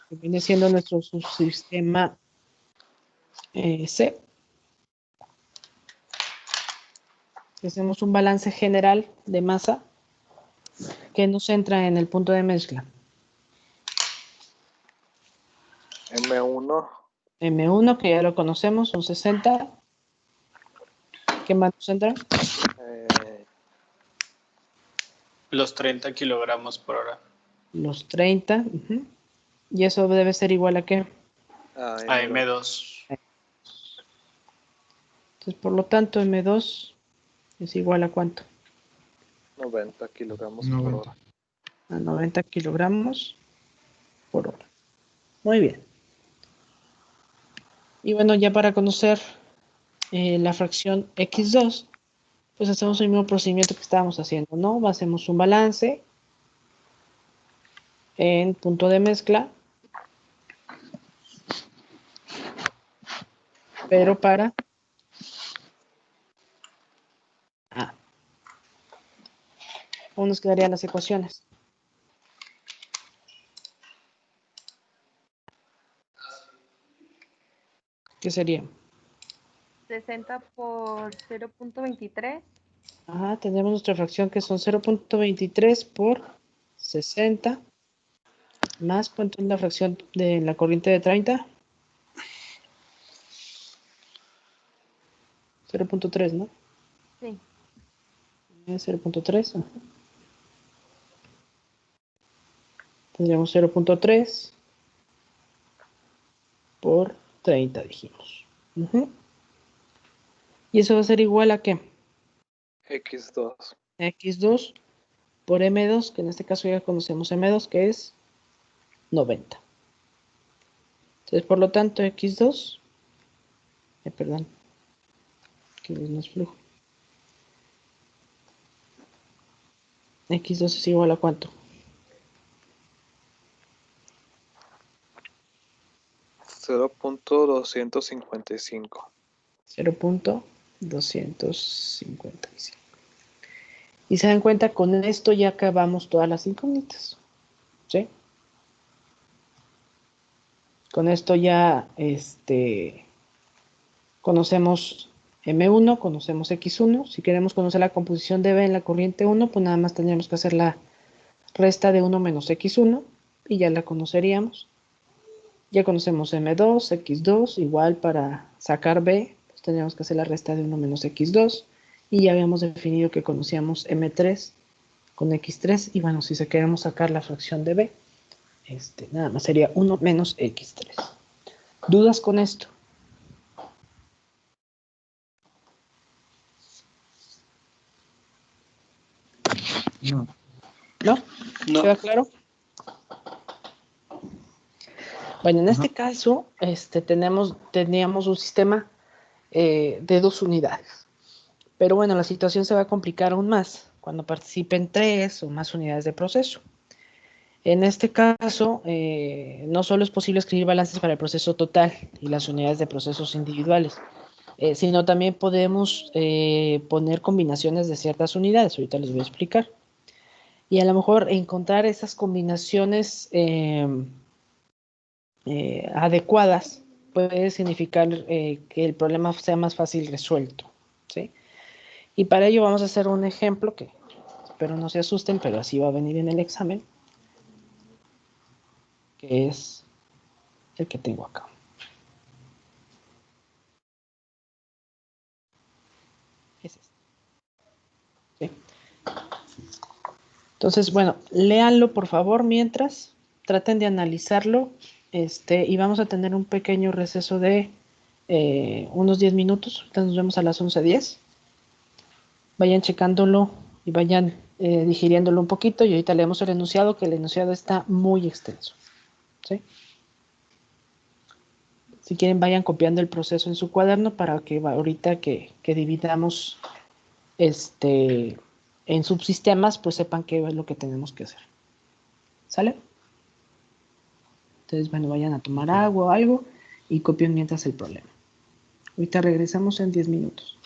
que viene siendo nuestro subsistema C. Hacemos un balance general de masa que nos entra en el punto de mezcla. M1, M1, que ya lo conocemos, son 60. ¿Qué más nos entra? Los 30 kilogramos por hora. Los 30. Y eso debe ser igual a ¿qué? A M2. Entonces, por lo tanto, M2 es igual a ¿cuánto? 90 kilogramos por 90. hora. A 90 kilogramos por hora. Muy bien. Y bueno, ya para conocer la fracción X2, pues hacemos el mismo procedimiento que estábamos haciendo, ¿no? Hacemos un balance en punto de mezcla, pero para A. ¿Cómo nos quedarían las ecuaciones? ¿Qué sería? 60 por 0.23. Ajá, tendremos nuestra fracción que son 0.23 por 60 más, ¿cuánto es la fracción de la corriente de 30? 0.3, ¿no? Sí. 0.3. Tendríamos 0.3 por 30, dijimos. Y eso va a ser igual a ¿qué? X2. X2 por M2, que en este caso ya conocemos M2, que es 90. Entonces, por lo tanto, X2, perdón, que no es flujo. X2 es igual a ¿cuánto? 0.255. 0.255. Y se dan cuenta, con esto ya acabamos todas las incógnitas. ¿Sí? Con esto ya conocemos M1, conocemos X1. Si queremos conocer la composición de B en la corriente 1, pues nada más tendríamos que hacer la resta de 1 menos X1 y ya la conoceríamos. Ya conocemos M2, X2, igual para sacar B, pues tendríamos que hacer la resta de 1 menos X2 y ya habíamos definido que conocíamos M3 con X3 y bueno, si se queremos sacar la fracción de B, nada más sería 1 menos X3. ¿Dudas con esto? No. ¿No? No. ¿Queda claro? Bueno, en Ajá. este caso, teníamos un sistema de 2 unidades. Pero bueno, la situación se va a complicar aún más cuando participen 3 o más unidades de proceso. En este caso, no solo es posible escribir balances para el proceso total y las unidades de procesos individuales, sino también podemos poner combinaciones de ciertas unidades. Ahorita les voy a explicar. Y a lo mejor encontrar esas combinaciones adecuadas puede significar que el problema sea más fácil resuelto, ¿sí? Y para ello vamos a hacer un ejemplo que espero no se asusten, pero así va a venir en el examen, que es el que tengo acá. Es este. ¿Sí? Entonces, bueno, léanlo por favor mientras, traten de analizarlo, y vamos a tener un pequeño receso de unos 10 minutos. Ahorita nos vemos a las 11:10. Vayan checándolo y vayan digiriéndolo un poquito y ahorita leemos el enunciado, que el enunciado está muy extenso, ¿sí? Si quieren, vayan copiando el proceso en su cuaderno para que ahorita que dividamos en subsistemas, pues sepan qué es lo que tenemos que hacer. ¿Sale? Entonces, bueno, vayan a tomar agua o algo y copien mientras el problema. Ahorita regresamos en 10 minutos.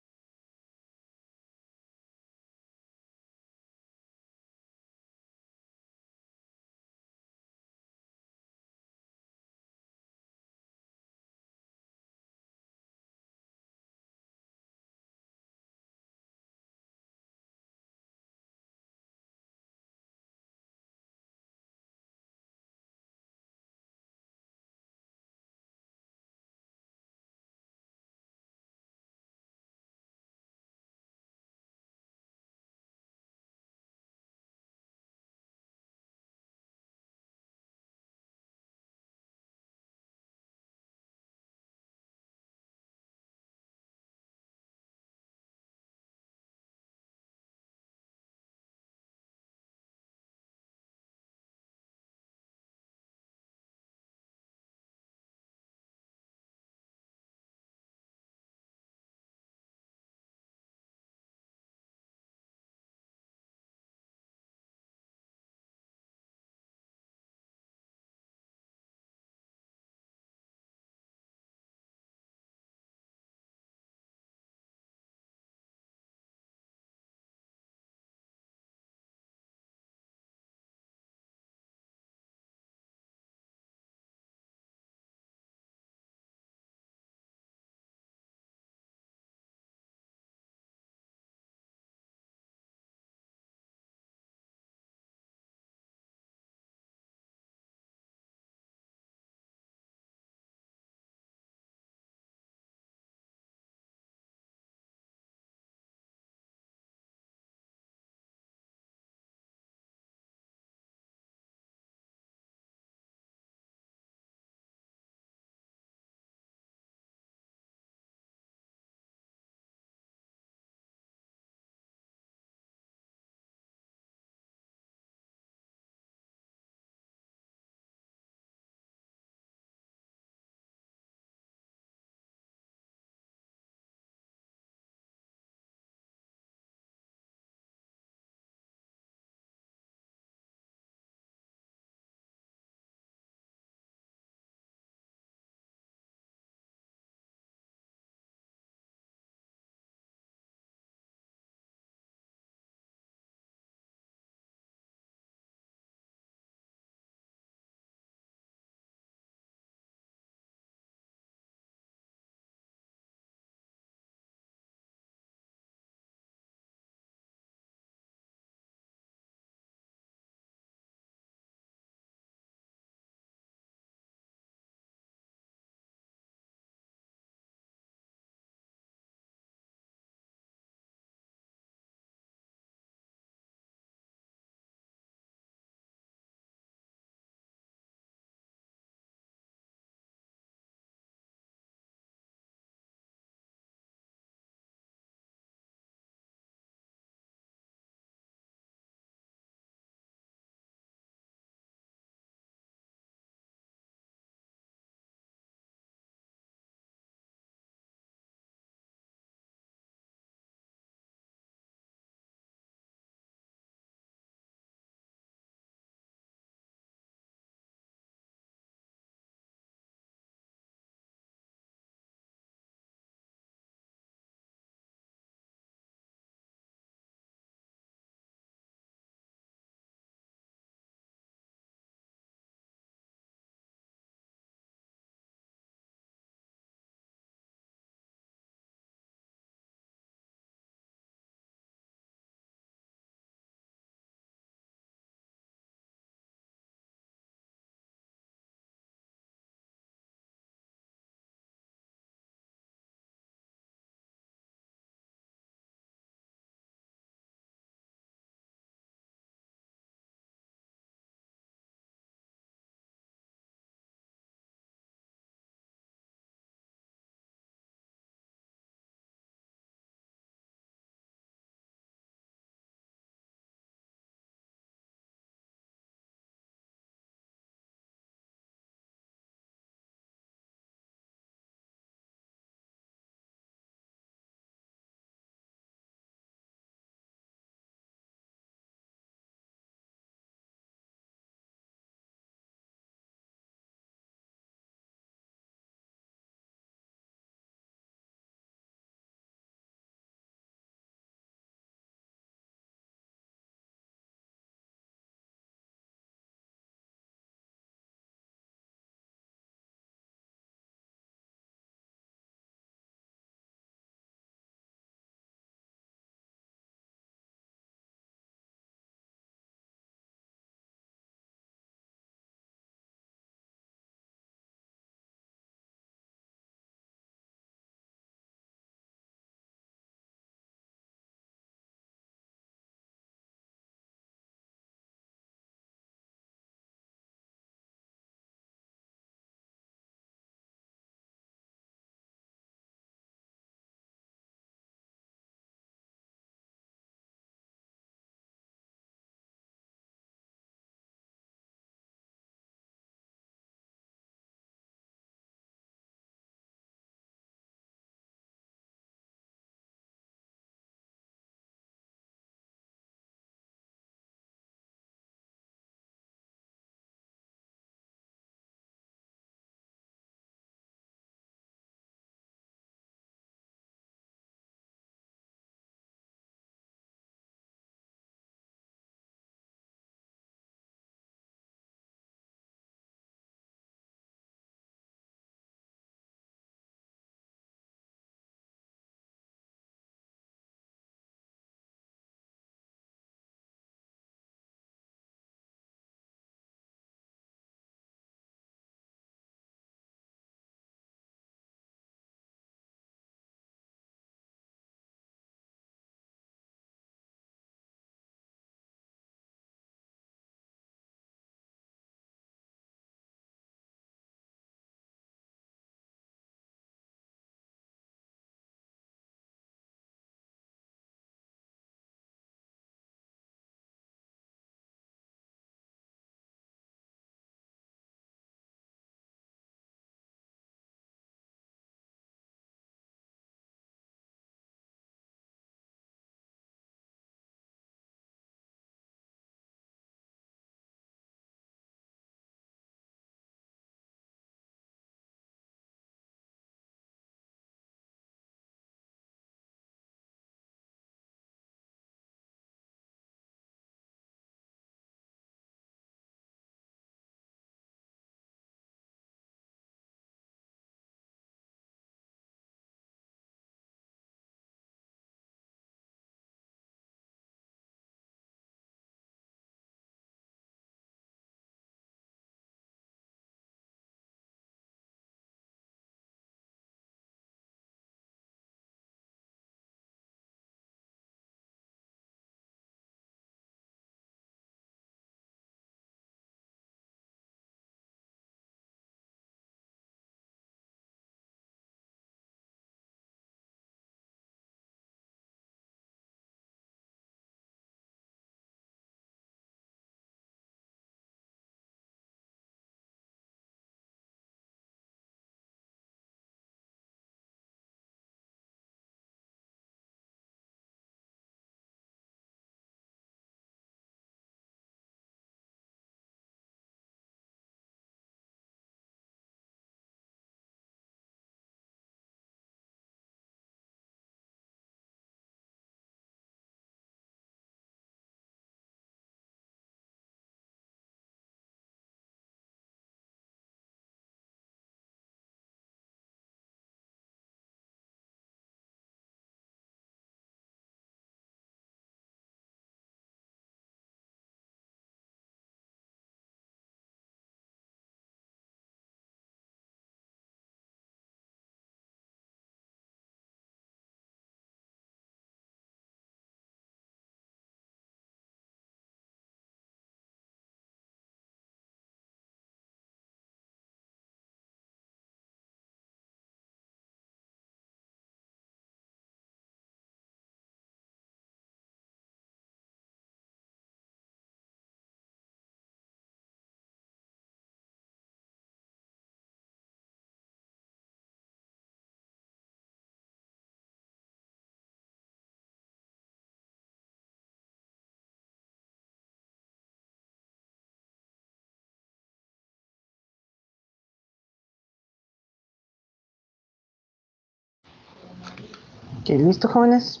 Ok, ¿listo, jóvenes?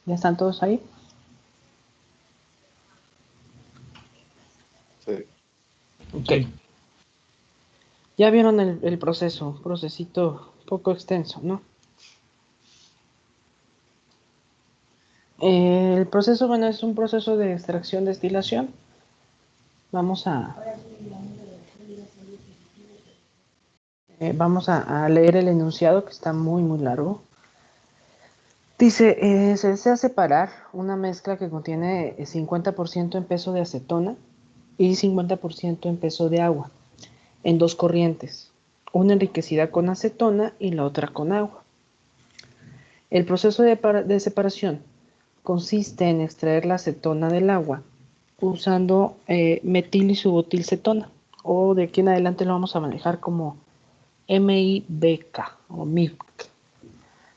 ¿Ya están todos ahí? Sí. Ok. Sí. Ya vieron el proceso, un procesito poco extenso, ¿no? El proceso, bueno, es un proceso de extracción-destilación. Vamos a leer el enunciado que está muy, muy largo. Dice, se desea separar una mezcla que contiene 50% en peso de acetona y 50% en peso de agua, en dos corrientes, una enriquecida con acetona y la otra con agua. El proceso de separación consiste en extraer la acetona del agua usando metil y subotilcetona, o de aquí en adelante lo vamos a manejar como MIBK o MIBK,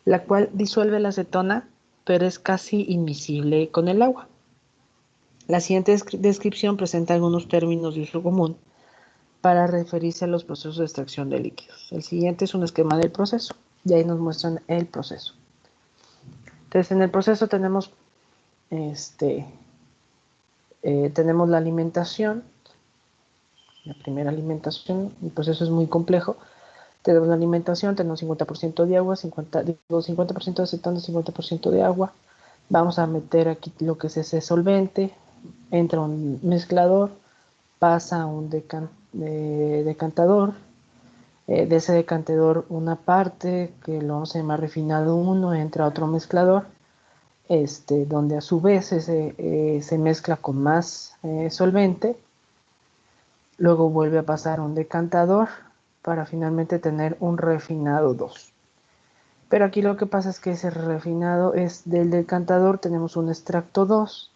la cual disuelve la acetona, pero es casi invisible con el agua. La siguiente descripción presenta algunos términos de uso común para referirse a los procesos de extracción de líquidos. El siguiente es un esquema del proceso, y ahí nos muestran el proceso. Entonces, en el proceso tenemos tenemos la alimentación, la primera alimentación. El proceso es muy complejo. Tenemos la alimentación, tenemos 50% de agua, 50% de acetona, 50% de agua. Vamos a meter aquí lo que es ese solvente, entra un mezclador, pasa a un decantador, de ese decantador una parte que lo vamos a llamar refinado 1, entra a otro mezclador, donde a su vez se mezcla con más solvente, luego vuelve a pasar a un decantador para finalmente tener un refinado 2. Pero aquí lo que pasa es que ese refinado es del decantador, tenemos un extracto 2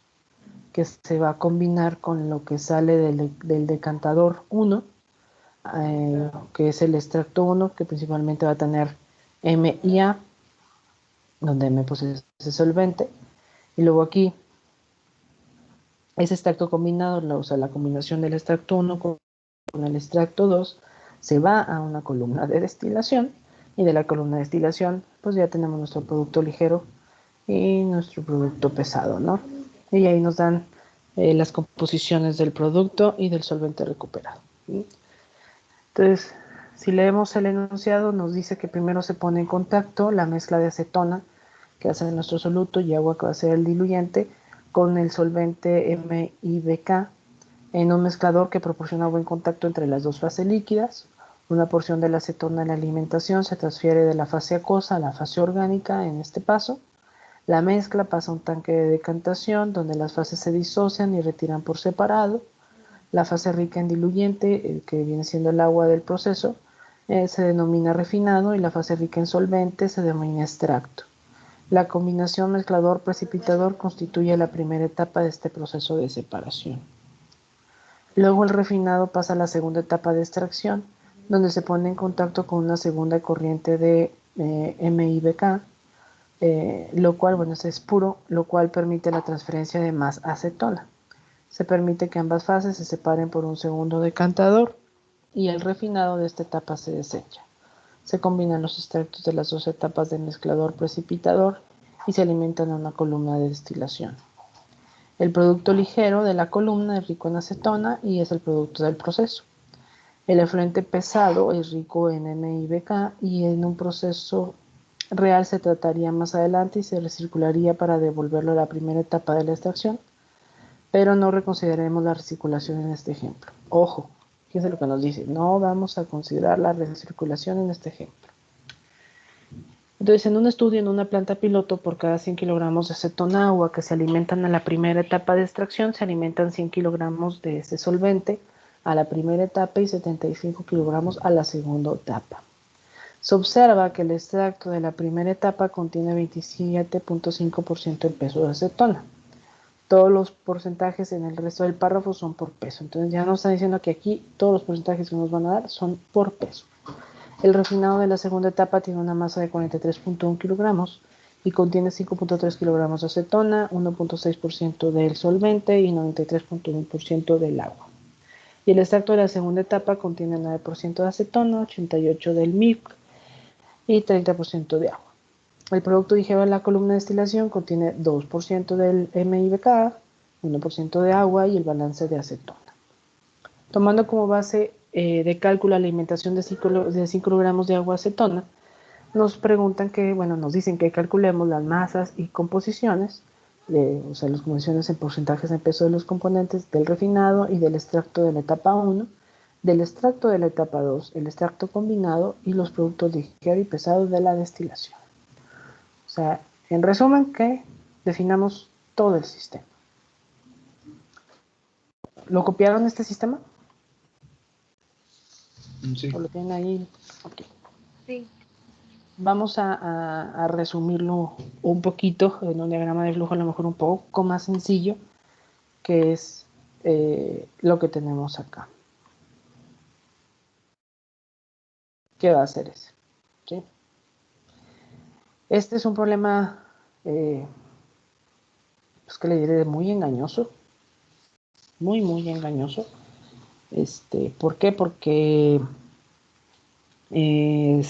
que se va a combinar con lo que sale del decantador 1, que es el extracto 1, que principalmente va a tener M y A, donde M pues es solvente, y luego aquí ese extracto combinado, o sea, la combinación del extracto 1 con el extracto 2, se va a una columna de destilación, y de la columna de destilación pues ya tenemos nuestro producto ligero y nuestro producto pesado, ¿no? Y ahí nos dan las composiciones del producto y del solvente recuperado. ¿Sí? Entonces, si leemos el enunciado, nos dice que primero se pone en contacto la mezcla de acetona que hace nuestro soluto y agua que va a ser el diluyente con el solvente MIBK en un mezclador que proporciona buen contacto entre las dos fases líquidas. Una porción de la acetona en la alimentación se transfiere de la fase acuosa a la fase orgánica en este paso. La mezcla pasa a un tanque de decantación donde las fases se disocian y retiran por separado. La fase rica en diluyente, que viene siendo el agua del proceso, se denomina refinado, y la fase rica en solvente se denomina extracto. La combinación mezclador-precipitador constituye la primera etapa de este proceso de separación. Luego el refinado pasa a la segunda etapa de extracción, donde se pone en contacto con una segunda corriente de MIBK, lo cual, bueno, es puro, lo cual permite la transferencia de más acetona. Se permite que ambas fases se separen por un segundo decantador y el refinado de esta etapa se desecha. Se combinan los extractos de las dos etapas del mezclador precipitador y se alimentan a una columna de destilación. El producto ligero de la columna es rico en acetona y es el producto del proceso. El efluente pesado es rico en MIBK y en un proceso real se trataría más adelante y se recircularía para devolverlo a la primera etapa de la extracción, pero no reconsideremos la recirculación en este ejemplo. Ojo, fíjense lo que nos dice, no vamos a considerar la recirculación en este ejemplo. Entonces, en un estudio en una planta piloto, por cada 100 kilogramos de acetona agua que se alimentan a la primera etapa de extracción, se alimentan 100 kilogramos de este solvente a la primera etapa y 75 kilogramos a la segunda etapa. Se observa que el extracto de la primera etapa contiene 27.5% en peso de acetona. Todos los porcentajes en el resto del párrafo son por peso. Entonces ya nos está diciendo que aquí todos los porcentajes que nos van a dar son por peso. El refinado de la segunda etapa tiene una masa de 43.1 kilogramos y contiene 5.3 kilogramos de acetona, 1.6% del solvente y 93.1% del agua. Y el extracto de la segunda etapa contiene 9% de acetona, 88% del MIBK y 30% de agua. El producto ligero de la columna de destilación contiene 2% del MIBK, 1% de agua y el balance de acetona. Tomando como base de cálculo la alimentación de 5 gramos de agua acetona, nos preguntan que, bueno, nos dicen que calculemos las masas y composiciones, o sea, las composiciones en porcentajes en peso de los componentes del refinado y del extracto de la etapa 1, del extracto de la etapa 2, el extracto combinado y los productos ligeros y pesados de la destilación. O sea, en resumen, que definamos todo el sistema. ¿Lo copiaron este sistema? Sí. ¿O lo tienen ahí? Ok. Sí. Vamos a resumirlo un poquito en un diagrama de flujo, a lo mejor un poco más sencillo, que es lo que tenemos acá. ¿Qué va a hacer ese? ¿Sí? Este es un problema, pues que le diré, muy engañoso. Muy, muy engañoso. ¿Por qué? Porque en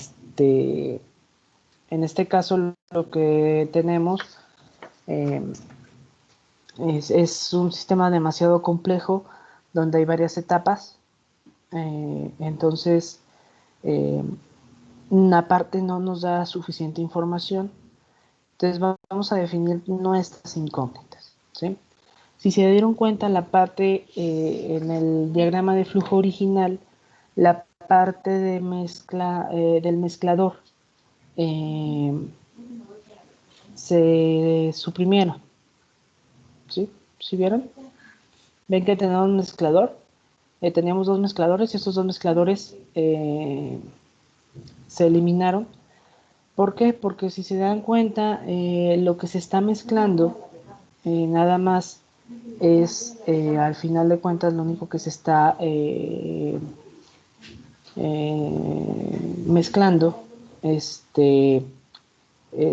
este caso lo que tenemos es un sistema demasiado complejo donde hay varias etapas. Entonces, una parte no nos da suficiente información. Entonces vamos a definir nuestras incógnitas, ¿sí? Si se dieron cuenta, la parte en el diagrama de flujo original, la parte de mezcla del mezclador se suprimieron, ¿sí? ¿Sí vieron? Ven que tenemos un mezclador, teníamos dos mezcladores y estos dos mezcladores se eliminaron. ¿Por qué? Porque si se dan cuenta, lo que se está mezclando nada más es, al final de cuentas, lo único que se está mezclando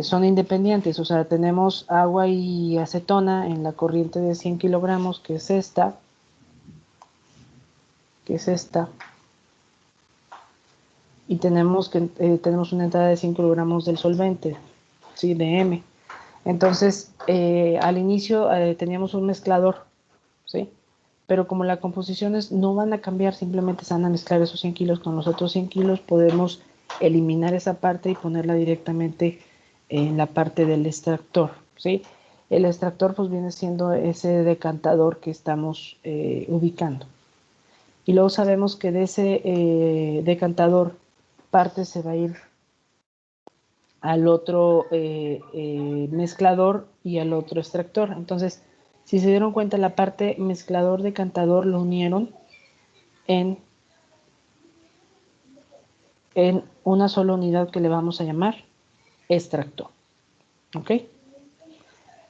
son independientes. O sea, tenemos agua y acetona en la corriente de 100 kilogramos, que es esta, y tenemos una entrada de 100 kilogramos del solvente, ¿sí? De M. Entonces, al inicio teníamos un mezclador, ¿sí? Pero como las composiciones no van a cambiar, simplemente se van a mezclar esos 100 kilos con los otros 100 kilos, podemos eliminar esa parte y ponerla directamente en la parte del extractor, ¿sí? El extractor pues viene siendo ese decantador que estamos ubicando. Y luego sabemos que de ese decantador parte se va a ir al otro mezclador y al otro extractor. Entonces, si se dieron cuenta, la parte mezclador decantador lo unieron en una sola unidad que le vamos a llamar extractor. ¿Ok?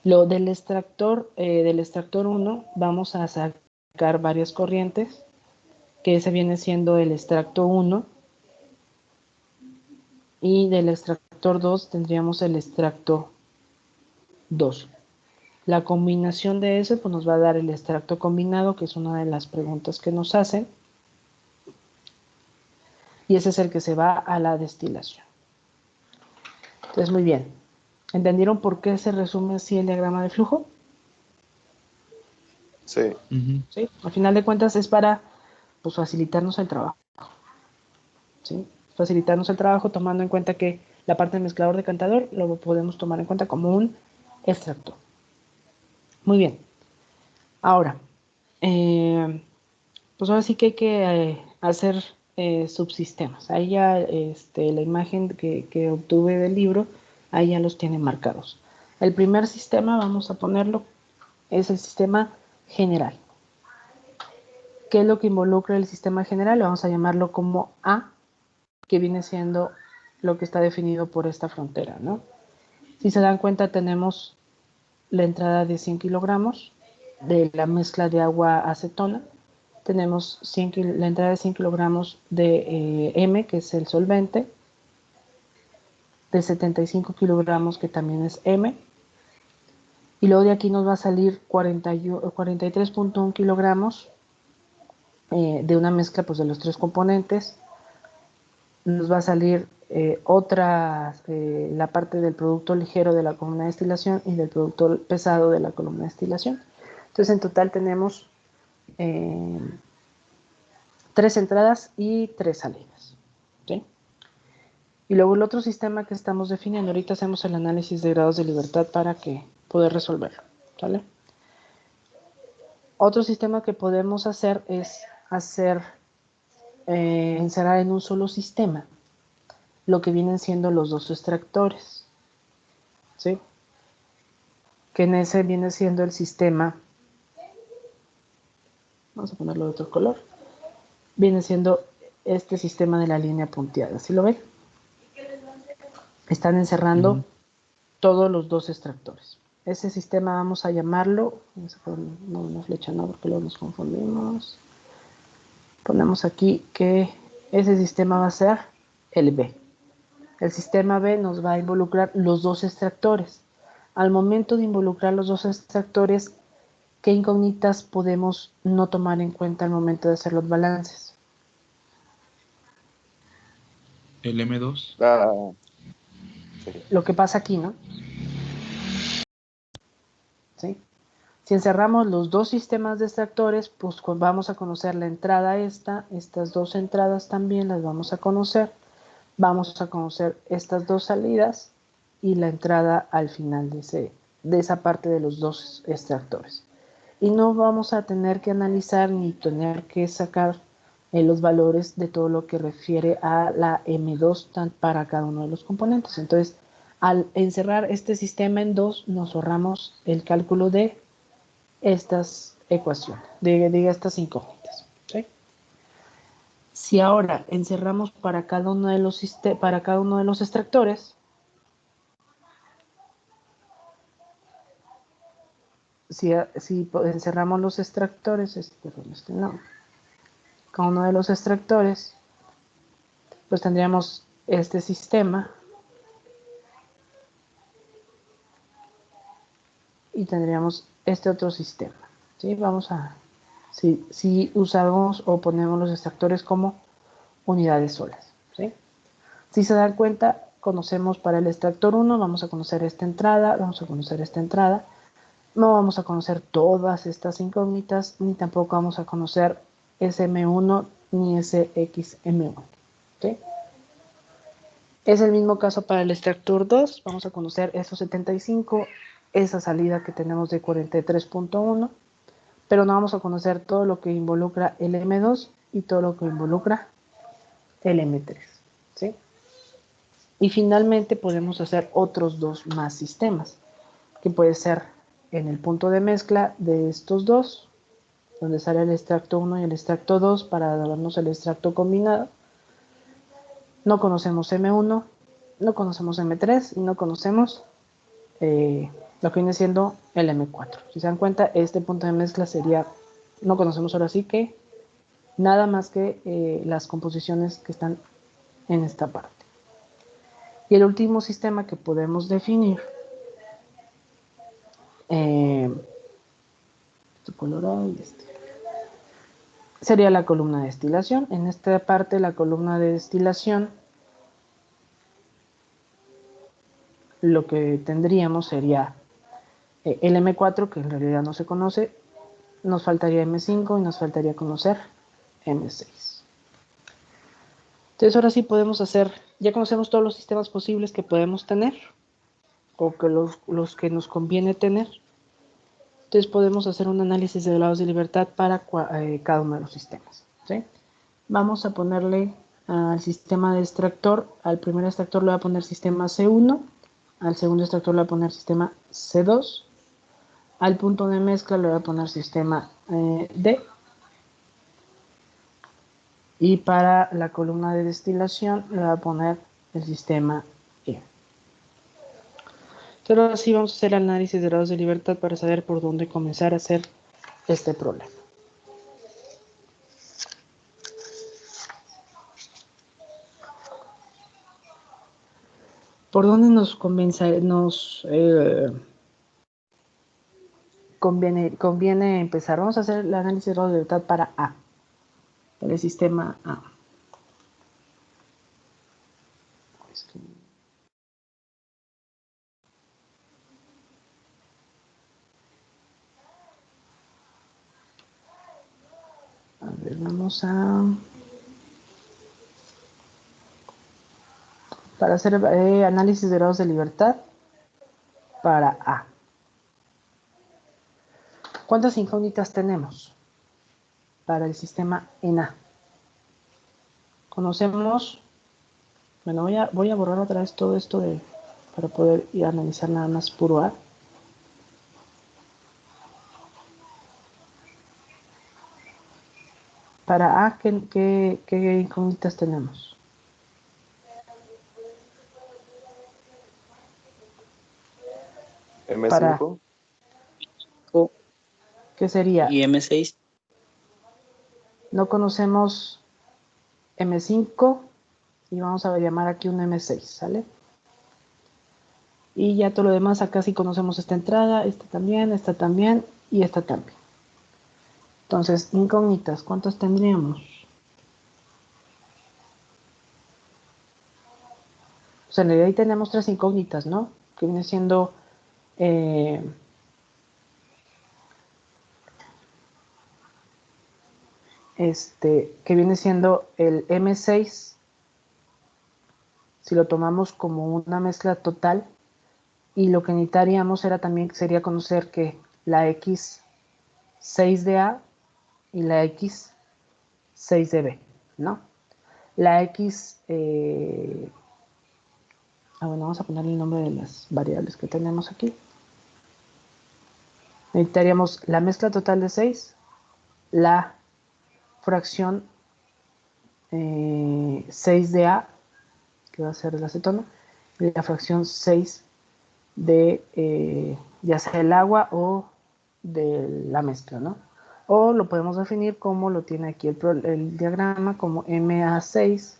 Lo del extractor 1 vamos a sacar varias corrientes, que ese viene siendo el extracto 1, y del extractor 2 tendríamos el extracto 2. La combinación de ese pues nos va a dar el extracto combinado, que es una de las preguntas que nos hacen. Y ese es el que se va a la destilación. Entonces, muy bien. ¿Entendieron por qué se resume así el diagrama de flujo? Sí. ¿Sí? Al final de cuentas es para pues, facilitarnos el trabajo. ¿Sí? Facilitarnos el trabajo tomando en cuenta que la parte del mezclador decantador lo podemos tomar en cuenta como un extractor. Muy bien. Ahora, pues ahora sí que hay que hacer subsistemas. Ahí ya la imagen que obtuve del libro, ahí ya los tiene marcados. El primer sistema, vamos a ponerlo, es el sistema general. ¿Qué es lo que involucra el sistema general? Vamos a llamarlo como A, que viene siendo lo que está definido por esta frontera, ¿no? Si se dan cuenta, tenemos la entrada de 100 kilogramos de la mezcla de agua acetona. Tenemos la entrada de 100 kilogramos de M, que es el solvente, de 75 kilogramos, que también es M, y luego de aquí nos va a salir 43.1 kilogramos de una mezcla pues, de los tres componentes. Nos va a salir la parte del producto ligero de la columna de destilación y del producto pesado de la columna de destilación. Entonces, en total tenemos 3 entradas y 3 salidas, ¿sí? Y luego el otro sistema que estamos definiendo, ahorita hacemos el análisis de grados de libertad para poder resolverlo, ¿sale? Otro sistema que podemos hacer es encerrar en un solo sistema lo que vienen siendo los 2 extractores, ¿sí? Que en ese viene siendo el sistema, vamos a ponerlo de otro color, viene siendo este sistema de la línea punteada, ¿sí lo ven? Están encerrando todos los 2 extractores. Ese sistema vamos a llamarlo, no una flecha no, porque luego nos confundimos. Ponemos aquí que ese sistema va a ser el B. El sistema B nos va a involucrar los 2 extractores. Al momento de involucrar los 2 extractores, ¿qué incógnitas podemos no tomar en cuenta al momento de hacer los balances? El M2. Sí. Lo que pasa aquí, ¿no? ¿Sí? Si encerramos los 2 sistemas de extractores, pues vamos a conocer la entrada estas 2 entradas también las vamos a conocer. Vamos a conocer estas 2 salidas y la entrada al final de esa parte de los 2 extractores. Y no vamos a tener que analizar ni tener que sacar los valores de todo lo que refiere a la M2 para cada uno de los componentes. Entonces, al encerrar este sistema en 2, nos ahorramos el cálculo de estas ecuaciones, de estas incógnitas, ¿sí? Si ahora encerramos para cada uno de los extractores, si encerramos los extractores, cada uno de los extractores, pues tendríamos este sistema y tendríamos este otro sistema, ¿sí? Si usamos o ponemos los extractores como unidades solas, ¿sí? Si se dan cuenta, conocemos para el extractor 1, vamos a conocer esta entrada, vamos a conocer esta entrada, no vamos a conocer todas estas incógnitas, ni tampoco vamos a conocer SM1 ni SXM1, ¿sí? Es el mismo caso para el extractor 2, vamos a conocer esos 75, esa salida que tenemos de 43.1, pero no vamos a conocer todo lo que involucra el M2 y todo lo que involucra el M3, ¿sí? Y finalmente podemos hacer otros 2 más sistemas, que puede ser en el punto de mezcla de estos 2, donde sale el extracto 1 y el extracto 2 para darnos el extracto combinado. No conocemos M1, no conocemos M3 y no conocemos lo que viene siendo el M4. Si se dan cuenta, este punto de mezcla sería, no conocemos ahora sí que nada más que las composiciones que están en esta parte. Y el último sistema que podemos definir sería la columna de destilación. En esta parte, la columna de destilación, lo que tendríamos sería el M4, que en realidad no se conoce, nos faltaría M5 y nos faltaría conocer M6. Entonces ahora sí podemos ya conocemos todos los sistemas posibles que podemos tener, o que los que nos conviene tener. Entonces podemos hacer un análisis de grados de libertad para cada uno de los sistemas, ¿sí? Vamos a ponerle al sistema de extractor, al primer extractor le voy a poner sistema C1, al segundo extractor le voy a poner sistema C2, al punto de mezcla le voy a poner sistema D, y para la columna de destilación le voy a poner el sistema E. Entonces ahora sí vamos a hacer el análisis de grados de libertad para saber por dónde comenzar a hacer este problema. ¿Por dónde nos conviene empezar? Vamos a hacer el análisis de grados de libertad para A, para el sistema A. vamos a... Para hacer análisis de grados de libertad para A. ¿Cuántas incógnitas tenemos para el sistema en A? Conocemos... Bueno, voy a borrar otra vez todo esto para poder ir a analizar nada más puro A. Para A, ¿qué incógnitas tenemos? Para M5. ¿qué sería? Y M6. No conocemos M5 y vamos a llamar aquí un M6, ¿sale? Y ya todo lo demás, acá sí conocemos esta entrada, esta también y esta también. Entonces, incógnitas, ¿cuántas tendríamos? Pues en realidad ahí tenemos 3 incógnitas, ¿no? Que viene siendo que viene siendo el M6, si lo tomamos como una mezcla total, y lo que necesitaríamos sería conocer que la X6 de A y la X6 de B, ¿no? La X, bueno, vamos a ponerle el nombre de las variables que tenemos aquí. Necesitaríamos la mezcla total de 6, la fracción 6 de A, que va a ser el acetona, y la fracción 6 de ya sea el agua o de la mezcla, ¿no? O lo podemos definir como lo tiene aquí el diagrama, como MA6,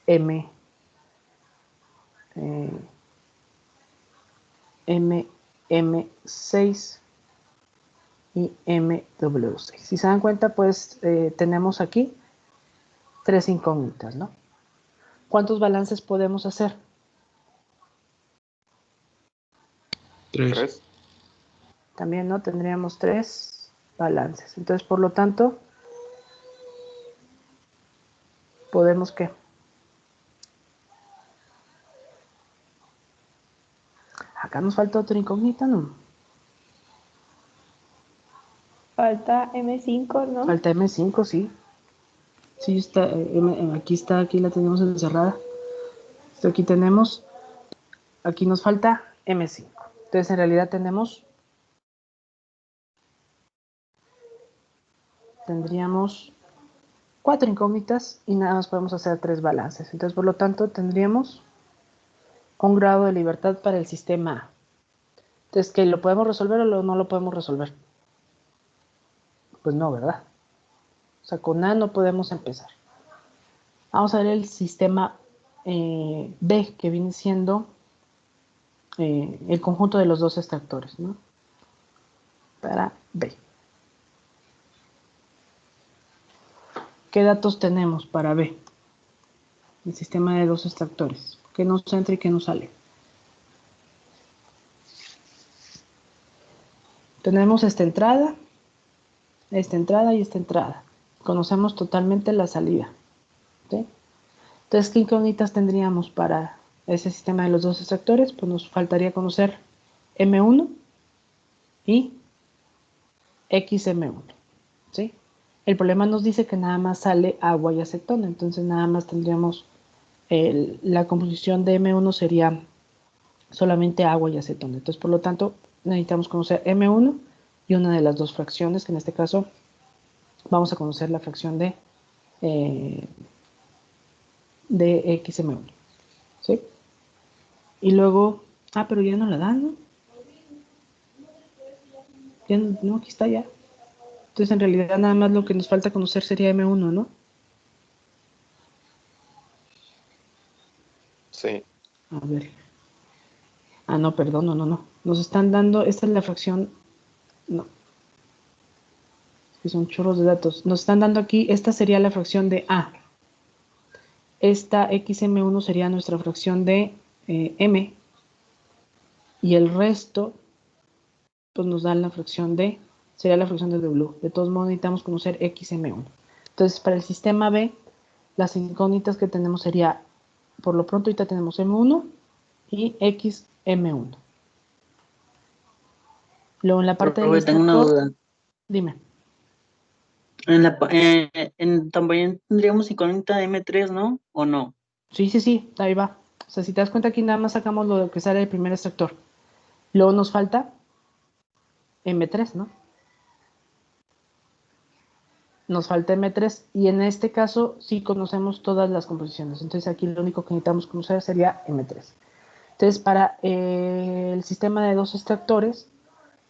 MM6 y MW6. Si se dan cuenta, pues tenemos aquí 3 incógnitas, ¿no? ¿Cuántos balances podemos hacer? 3. También, ¿no? Tendríamos 3 balances. Entonces, por lo tanto, podemos ¿qué? Acá nos falta otra incógnita, ¿no? Falta M5, ¿no? Falta M5, sí. Sí, está, aquí la tenemos encerrada. Aquí tenemos, aquí nos falta M5. Entonces, en realidad tendríamos 4 incógnitas y nada más podemos hacer 3 balances. Entonces, por lo tanto, tendríamos un grado de libertad para el sistema A. Entonces, ¿que lo podemos resolver o no lo podemos resolver? Pues no, ¿verdad? O sea, con A no podemos empezar. Vamos a ver el sistema B, que viene siendo el conjunto de los dos extractores, ¿no? Para B. ¿Qué datos tenemos para B? El sistema de dos extractores. ¿Qué nos entra y qué nos sale? Tenemos esta entrada y esta entrada. Conocemos totalmente la salida. ¿Sí? Entonces, ¿qué incógnitas tendríamos para ese sistema de los dos extractores? Pues nos faltaría conocer M1 y XM1. ¿Sí? El problema nos dice que nada más sale agua y acetona, entonces nada más tendríamos la composición de M1 sería solamente agua y acetona. Entonces, por lo tanto, necesitamos conocer M1 y una de las dos fracciones, que en este caso vamos a conocer la fracción de XM1. ¿Sí? Y luego, pero ya no la dan, ¿no? Ya no, aquí está ya. Entonces, en realidad, nada más lo que nos falta conocer sería M1, ¿no? Sí. A ver. No, perdón, no. Nos están dando, esta es la fracción, no. Que son chorros de datos. Nos están dando aquí, esta sería la fracción de A. Esta XM1 sería nuestra fracción de M. Y el resto, pues nos dan la fracción de, sería la fracción de W. De todos modos necesitamos conocer XM1. Entonces Entonces, para el sistema B, las incógnitas que tenemos sería, por lo pronto ahorita tenemos M1 y XM1. Luego en la parte del Profe, tengo una extractor, duda. dime. También tendríamos incógnita de M3, ¿no? ¿O no? Sí, ahí va. O sea, si te das cuenta aquí nada más sacamos lo que sale del primer extractor. Luego nos falta M3, ¿no? Nos falta M3 y en este caso sí conocemos todas las composiciones. Entonces aquí lo único que necesitamos conocer sería M3. Entonces para el sistema de dos extractores,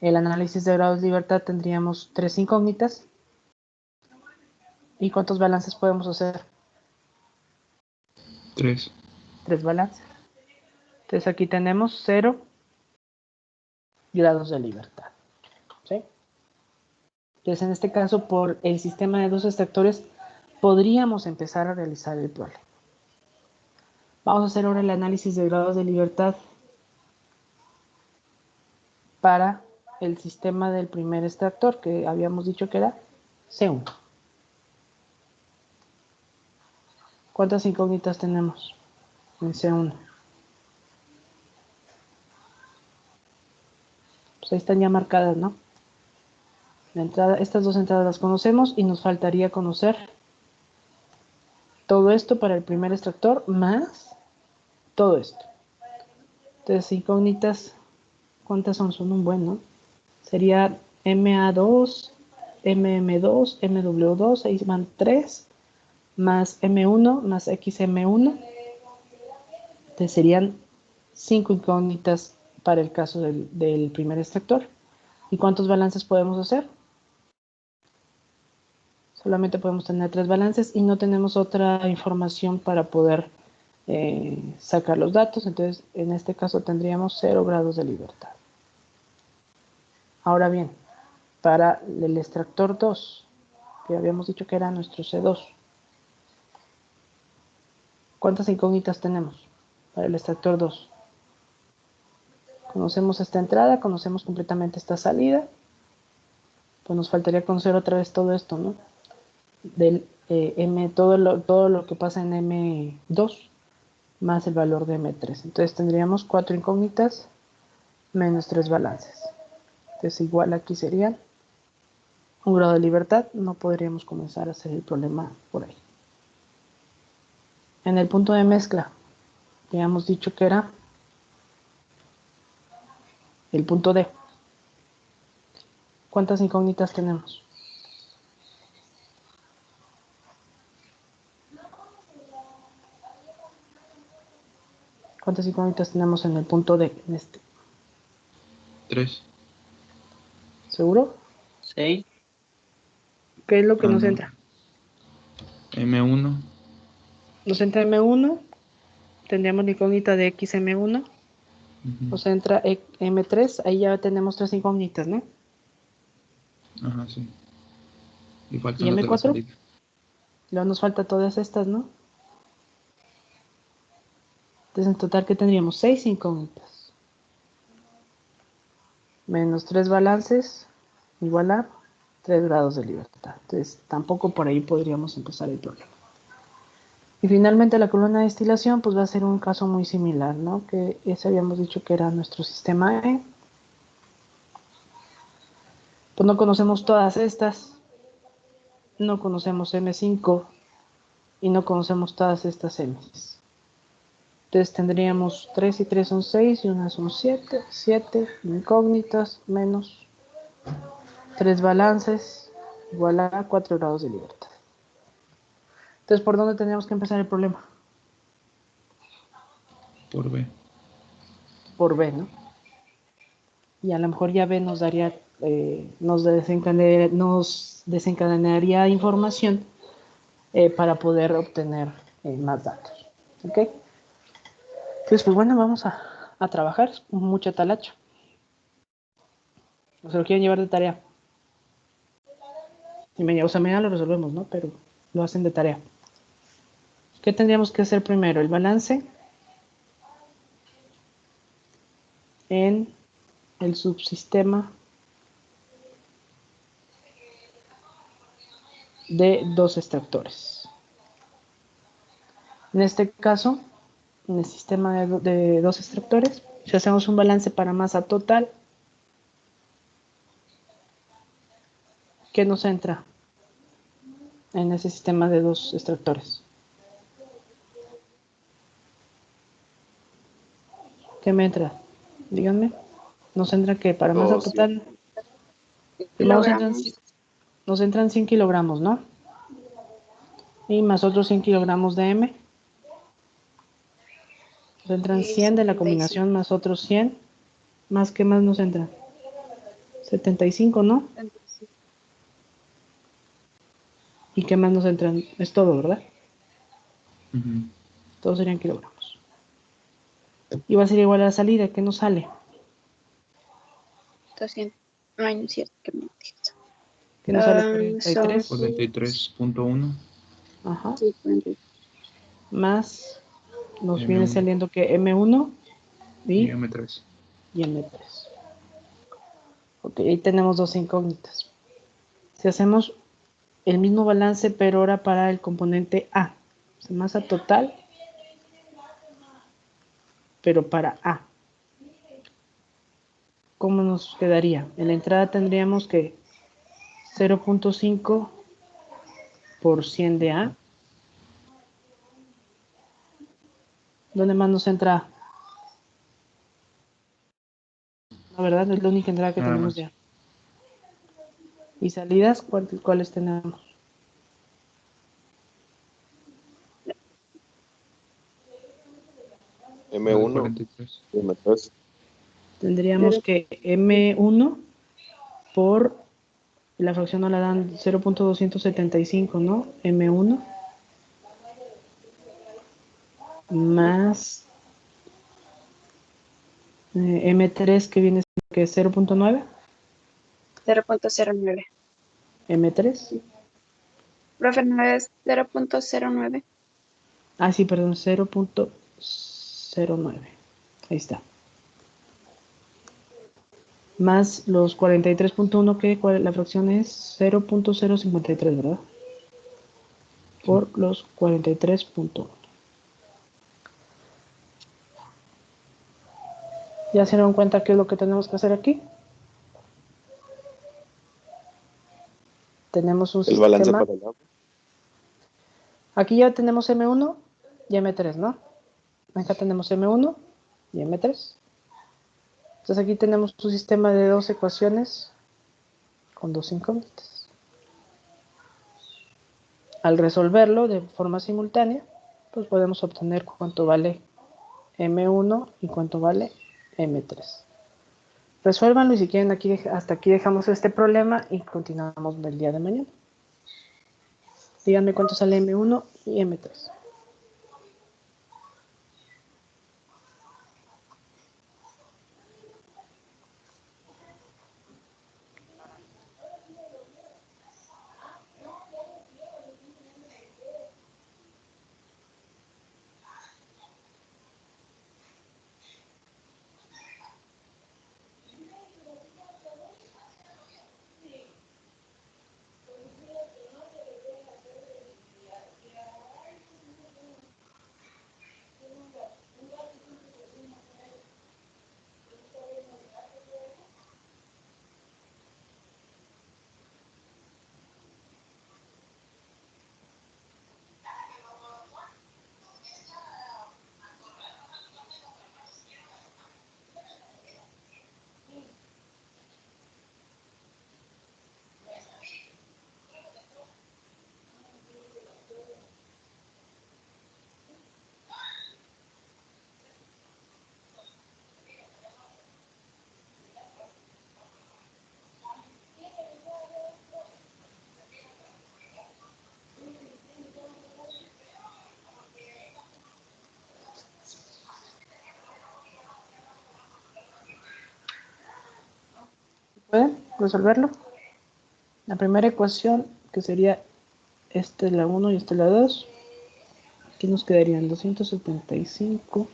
el análisis de grados de libertad tendríamos 3 incógnitas. ¿Y cuántos balances podemos hacer? 3. 3 balances. Entonces aquí tenemos 0 grados de libertad. ¿Sí? Entonces en este caso por el sistema de dos extractores podríamos empezar a realizar el problema. Vamos a hacer ahora el análisis de grados de libertad para el sistema del primer extractor que habíamos dicho que era C1. ¿Cuántas incógnitas tenemos en C1? Pues ahí están ya marcadas, ¿no? La entrada, estas dos entradas las conocemos y nos faltaría conocer todo esto para el primer extractor más todo esto. Entonces, incógnitas, ¿cuántas son? Son un buen, ¿no? Sería MA2, MM2, MW2, ahí van 3, más M1, más XM1. Entonces serían 5 incógnitas para el caso del primer extractor. ¿Y cuántos balances podemos hacer? Solamente podemos tener 3 balances y no tenemos otra información para poder sacar los datos. Entonces, en este caso tendríamos 0 grados de libertad. Ahora bien, para el extractor 2, que habíamos dicho que era nuestro C2, ¿cuántas incógnitas tenemos para el extractor 2? Conocemos esta entrada, conocemos completamente esta salida. Pues nos faltaría conocer otra vez todo esto, ¿no? Del todo lo que pasa en M2 más el valor de M3. Entonces tendríamos 4 incógnitas menos 3 balances. Entonces igual aquí serían un grado de libertad. No podríamos comenzar a hacer el problema por ahí. En el punto de mezcla, habíamos dicho que era el punto D. ¿Cuántas incógnitas tenemos? ¿Cuántas incógnitas tenemos en el punto D? En este? 3. ¿Seguro? 6. ¿Qué es lo que nos no. entra? M1. Nos entra M1, tendríamos la incógnita de XM1, nos entra M3, ahí ya tenemos 3 incógnitas, ¿no? Ajá, sí. Y ¿Y faltan las de la M4? salida. Luego nos falta todas estas, ¿no? Entonces en total, ¿qué tendríamos? 6 incógnitas. Menos 3 balances, igual a 3 grados de libertad. Entonces tampoco por ahí podríamos empezar el problema. Y finalmente la columna de destilación pues va a ser un caso muy similar, ¿no? Que ese habíamos dicho que era nuestro sistema E. Pues no conocemos todas estas, no conocemos M5 y no conocemos todas estas M's. Entonces tendríamos 3 y 3 son 6 y una son 7, 7 incógnitas menos 3 balances igual a 4 grados de libertad. Entonces, ¿por dónde tendríamos que empezar el problema? Por B. Por B, ¿no? Y a lo mejor ya B nos daría, nos desencadenaría información para poder obtener más datos. ¿Ok? Entonces, pues bueno, vamos a trabajar. Mucha talacha. O se lo quieren llevar de tarea. Y mañana lo resolvemos, ¿no? Pero lo hacen de tarea. ¿Qué tendríamos que hacer primero? El balance en el subsistema de 2 extractores. En este caso, en el sistema de 2 extractores, si hacemos un balance para masa total, ¿qué nos entra en ese sistema de 2 extractores? ¿Qué me entra? Díganme. Nos entra que para masa total, primero nos entran 100 kilogramos, ¿no? Y más otros 100 kilogramos de M. Nos entran 100 de la combinación más otros 100. ¿Más qué más nos entra? 75, ¿no? ¿Y qué más nos entran? Es todo, ¿verdad? Ujú. Todos serían kilogramos. Y va a ser igual a la salida. ¿Qué nos sale? 200. Ay, no es cierto, que me dices. ¿Qué nos sale? Son 43. 43.1 Ajá. sí, 43. Más nos M1. viene saliendo que M1 y y M3. M3. Ok, ahí tenemos 2 incógnitas. Si hacemos el mismo balance, pero ahora para el componente A, o sea, masa total, pero para A, ¿cómo nos quedaría? En la entrada tendríamos que 0.5 por 100 de A. ¿Dónde más nos entra A? La verdad es la única entrada que Nada tenemos más. de A. ¿Y salidas? ¿Cuáles tenemos? M1 43. y M3. Tendríamos que M1 por la fracción nos la dan 0.275, ¿no? M1 más M3 que viene siendo que es 0.9, 0.09. M3, Profe, no es 0.09. ah sí, perdón, 0.09, ahí está, más los 43.1 que la fracción es 0.053, ¿verdad? Por los 43.1. ¿Ya se dieron cuenta qué es lo que tenemos que hacer aquí? Tenemos un El balance sistema. para el agua. Aquí ya tenemos M1 y M3, ¿no? Acá tenemos M1 y M3. Entonces aquí tenemos un sistema de 2 ecuaciones con 2 incógnitas. Al resolverlo de forma simultánea, pues podemos obtener cuánto vale M1 y cuánto vale M3. Resuélvanlo y si quieren aquí, hasta aquí dejamos este problema y continuamos del día de mañana. Díganme cuánto sale M1 y M3. ¿Pueden resolverlo? La primera ecuación, que sería esta es la 1 y esta es la 2. Aquí nos quedarían 275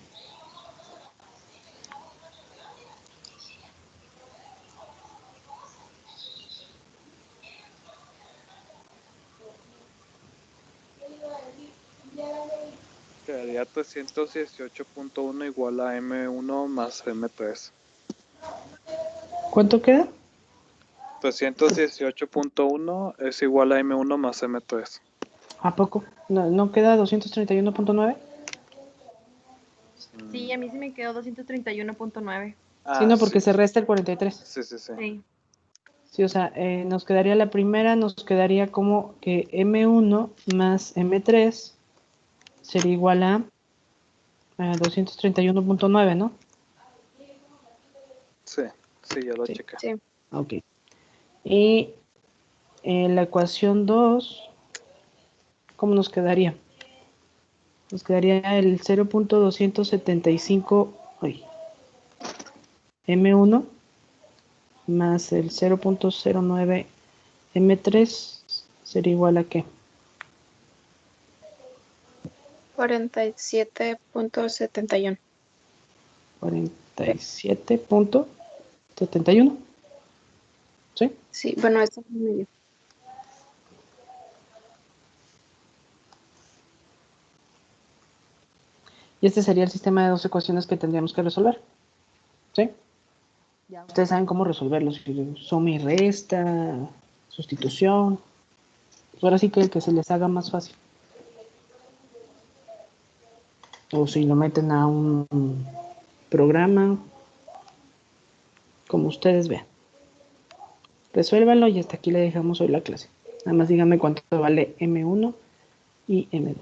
Quedaría 318.1 igual a M1 más M3. ¿Cuánto queda? 318.1 es igual a M1 más M3. ¿A poco? ¿No queda 231.9? Sí, a mí sí me quedó 231.9. Sí, no, porque Sí. se resta el 43. Sí, sí, sí. Sí. Sí, o sea, nos quedaría la primera, nos quedaría como que M1 más M3 sería igual a 231.9, ¿no? Sí, sí, ya lo Sí. chequé. Sí. Ok. Y la ecuación 2, ¿cómo nos quedaría? Nos quedaría el 0.275 M1 más el 0.09 M3 sería igual a ¿qué? 47.71. 47.71. ¿Sí? Sí, bueno, eso es medio. Y este sería el sistema de dos ecuaciones que tendríamos que resolver. ¿Sí? Ya ustedes saben cómo resolverlos. Suma y resta, sustitución. Pues ahora sí que el que se les haga más fácil. O si lo meten a un programa, como ustedes vean. Resuélvanlo y hasta aquí le dejamos hoy la clase. Nada más díganme cuánto vale M1 y M2.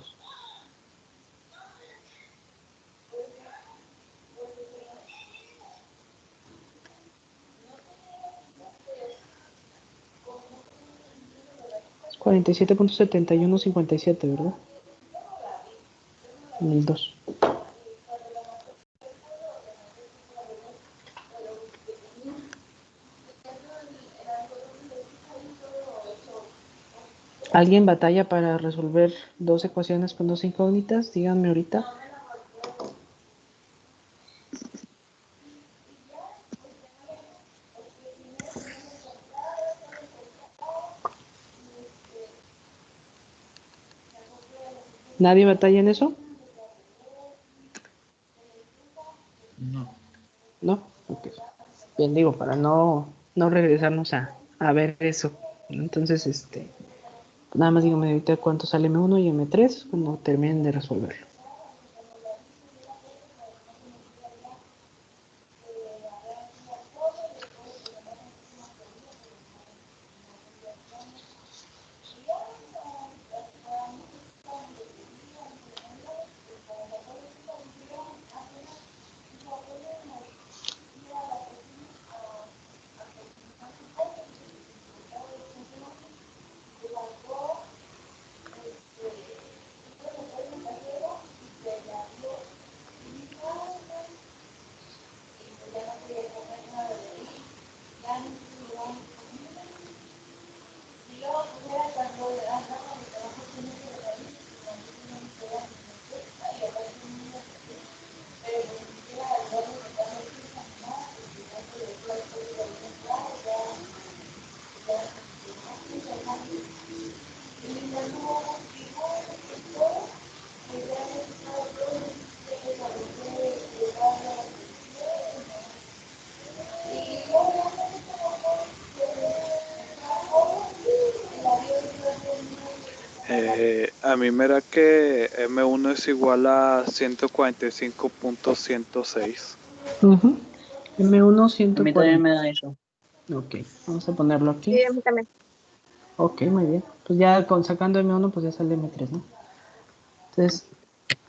Es 47.7157, ¿verdad? En el 2. ¿Alguien batalla para resolver dos ecuaciones con dos incógnitas? Díganme ahorita. ¿Nadie batalla en eso? No. ¿No? Ok. Bien, digo, para no regresarnos a ver eso. Entonces, nada más dígame ahorita cuánto sale M1 y M3 cuando terminen de resolverlo. A mí me da que M1 es igual a 145.106. M1 A mí también 140. me da eso. Ok, vamos a ponerlo aquí. Sí, a mí también. Ok, muy bien. Pues ya sacando M1, pues ya sale M3, ¿no? Entonces,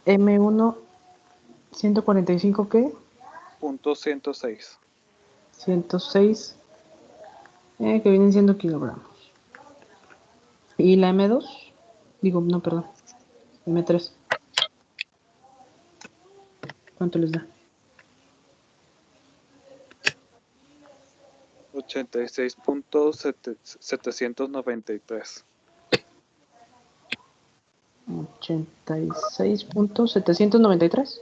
M1, 145, ¿qué? Punto 106. 106, que vienen siendo kilogramos. ¿Y la M2? Digo, no, perdón. M3. ¿Cuánto les da? 86.793. 86.793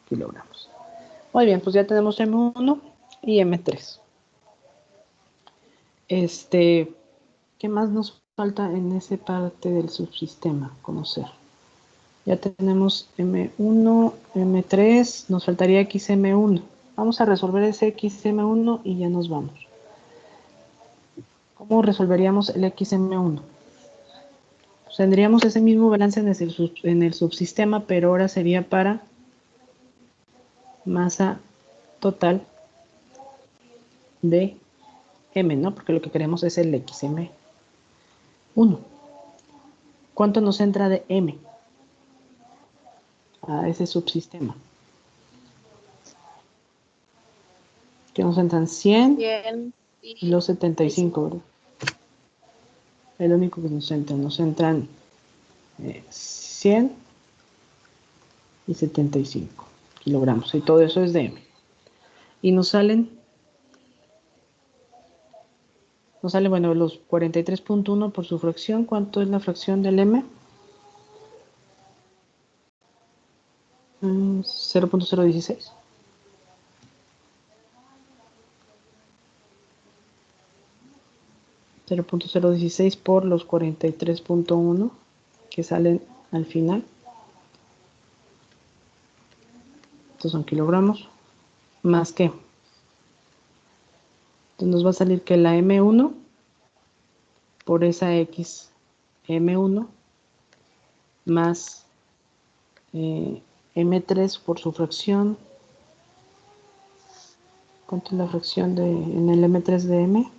kilogramos. Muy bien, pues ya tenemos M1 y M3. ¿Qué más nos falta en esa parte del subsistema? Conocer. Ya tenemos M1, M3, nos faltaría XM1. Vamos a resolver ese XM1 y ya nos vamos. ¿Cómo resolveríamos el XM1? Pues tendríamos ese mismo balance en el subsistema, pero ahora sería para masa total de M, ¿no? Porque lo que queremos es el XM1. ¿Cuánto nos entra de M a ese subsistema? Que nos entran 100 100 y los 75, ¿verdad? El único que nos entran 100 y 75 kilogramos. Y todo eso es de M. Y nos salen, bueno, los 43.1 por su fracción. ¿Cuánto es la fracción del M? 0.016. .016 por los 43.1 que salen al final. Estos son kilogramos. ¿Más qué? Entonces nos va a salir que la M1 por esa X M1 más M3 por su fracción. ¿Cuánto es la fracción en el M3 de M?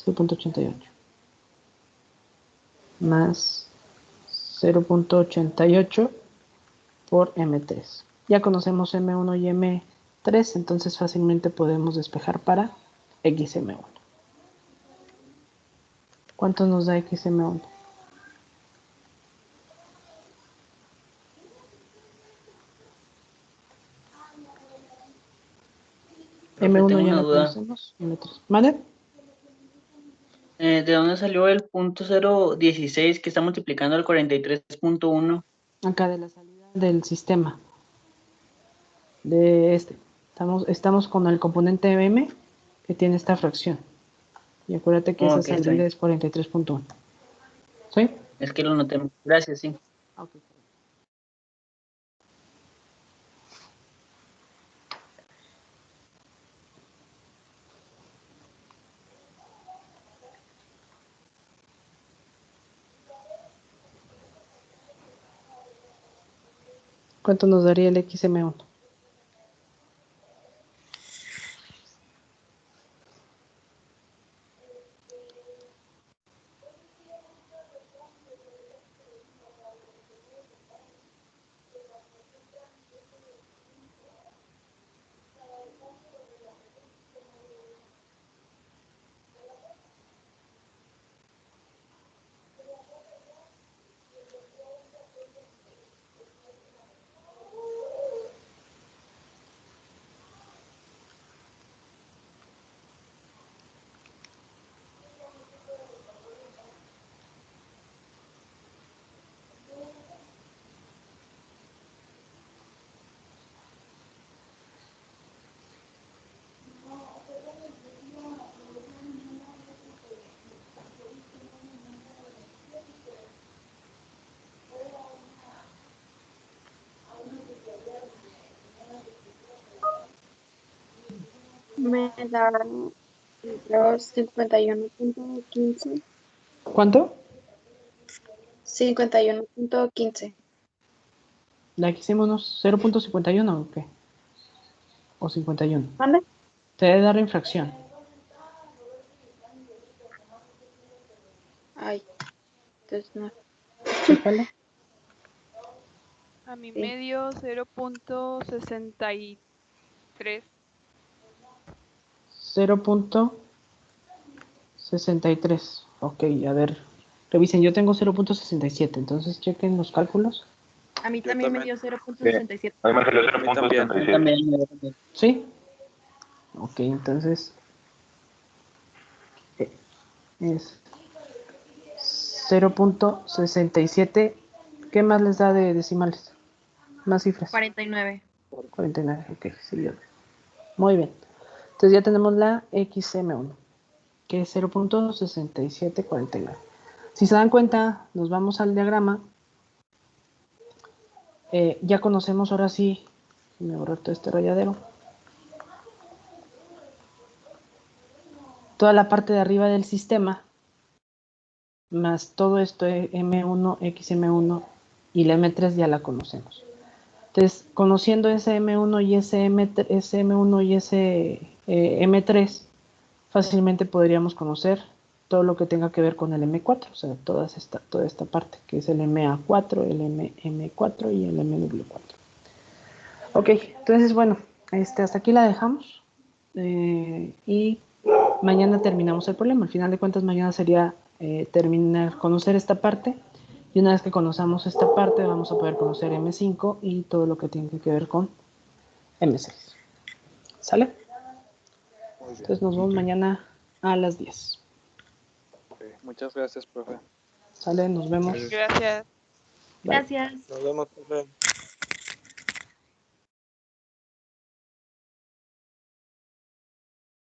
0.88 más 0.88 por M3. Ya conocemos M1 y M3, entonces fácilmente podemos despejar para XM1. ¿Cuánto nos da XM1? Profe, M1 tengo ya una lo duda. conocemos, M3. ¿Vale? ¿De dónde salió el punto 016 que está multiplicando el 43.1? Acá de la salida del sistema. De este. Estamos con el componente M que tiene esta fracción. Y acuérdate que esa Ok, está salida bien. es 43.1. ¿Sí? Es que lo noté. Gracias, sí. Ok. ¿Cuánto nos daría el XM1? me da los 51.15. ¿Cuánto? 51.15. La XM1 0.51 o qué? O 51. ¿Vale? Te debe dar en fracción. Ay, entonces no. Chécalo. A mí Sí. me dio 0.63. 0.63. Ok, a ver. Revisen, yo tengo 0.67. Entonces chequen los cálculos. A mí Yo también me también. dio 0.67. A mí me salió A mí también. 0.76. También, yo también. ¿Sí? Ok, entonces es 0.67. ¿Qué más les da de decimales? Más cifras. 49. 49. Ok, sí, ya. Muy bien. Entonces ya tenemos la XM1, que es 0.6749. Si se dan cuenta, nos vamos al diagrama. Ya conocemos ahora sí, me borré todo este rayadero. Toda la parte de arriba del sistema, más todo esto M1, XM1 y la M3 ya la conocemos. Entonces, conociendo ese M1 y ese M1 y ese M3, fácilmente podríamos conocer todo lo que tenga que ver con el M4, o sea, toda esta parte, que es el MA4, el MM4 y el MW4. Ok, entonces, bueno, hasta aquí la dejamos. Y mañana terminamos el problema. Al final de cuentas, mañana sería conocer esta parte. Y una vez que conozcamos esta parte, vamos a poder conocer M5 y todo lo que tiene que ver con M6. ¿Sale? Entonces nos vemos mañana a las 10. Ok, muchas gracias, profe. ¿Sale? Nos vemos. Gracias. Bye. Gracias. Nos vemos, profe.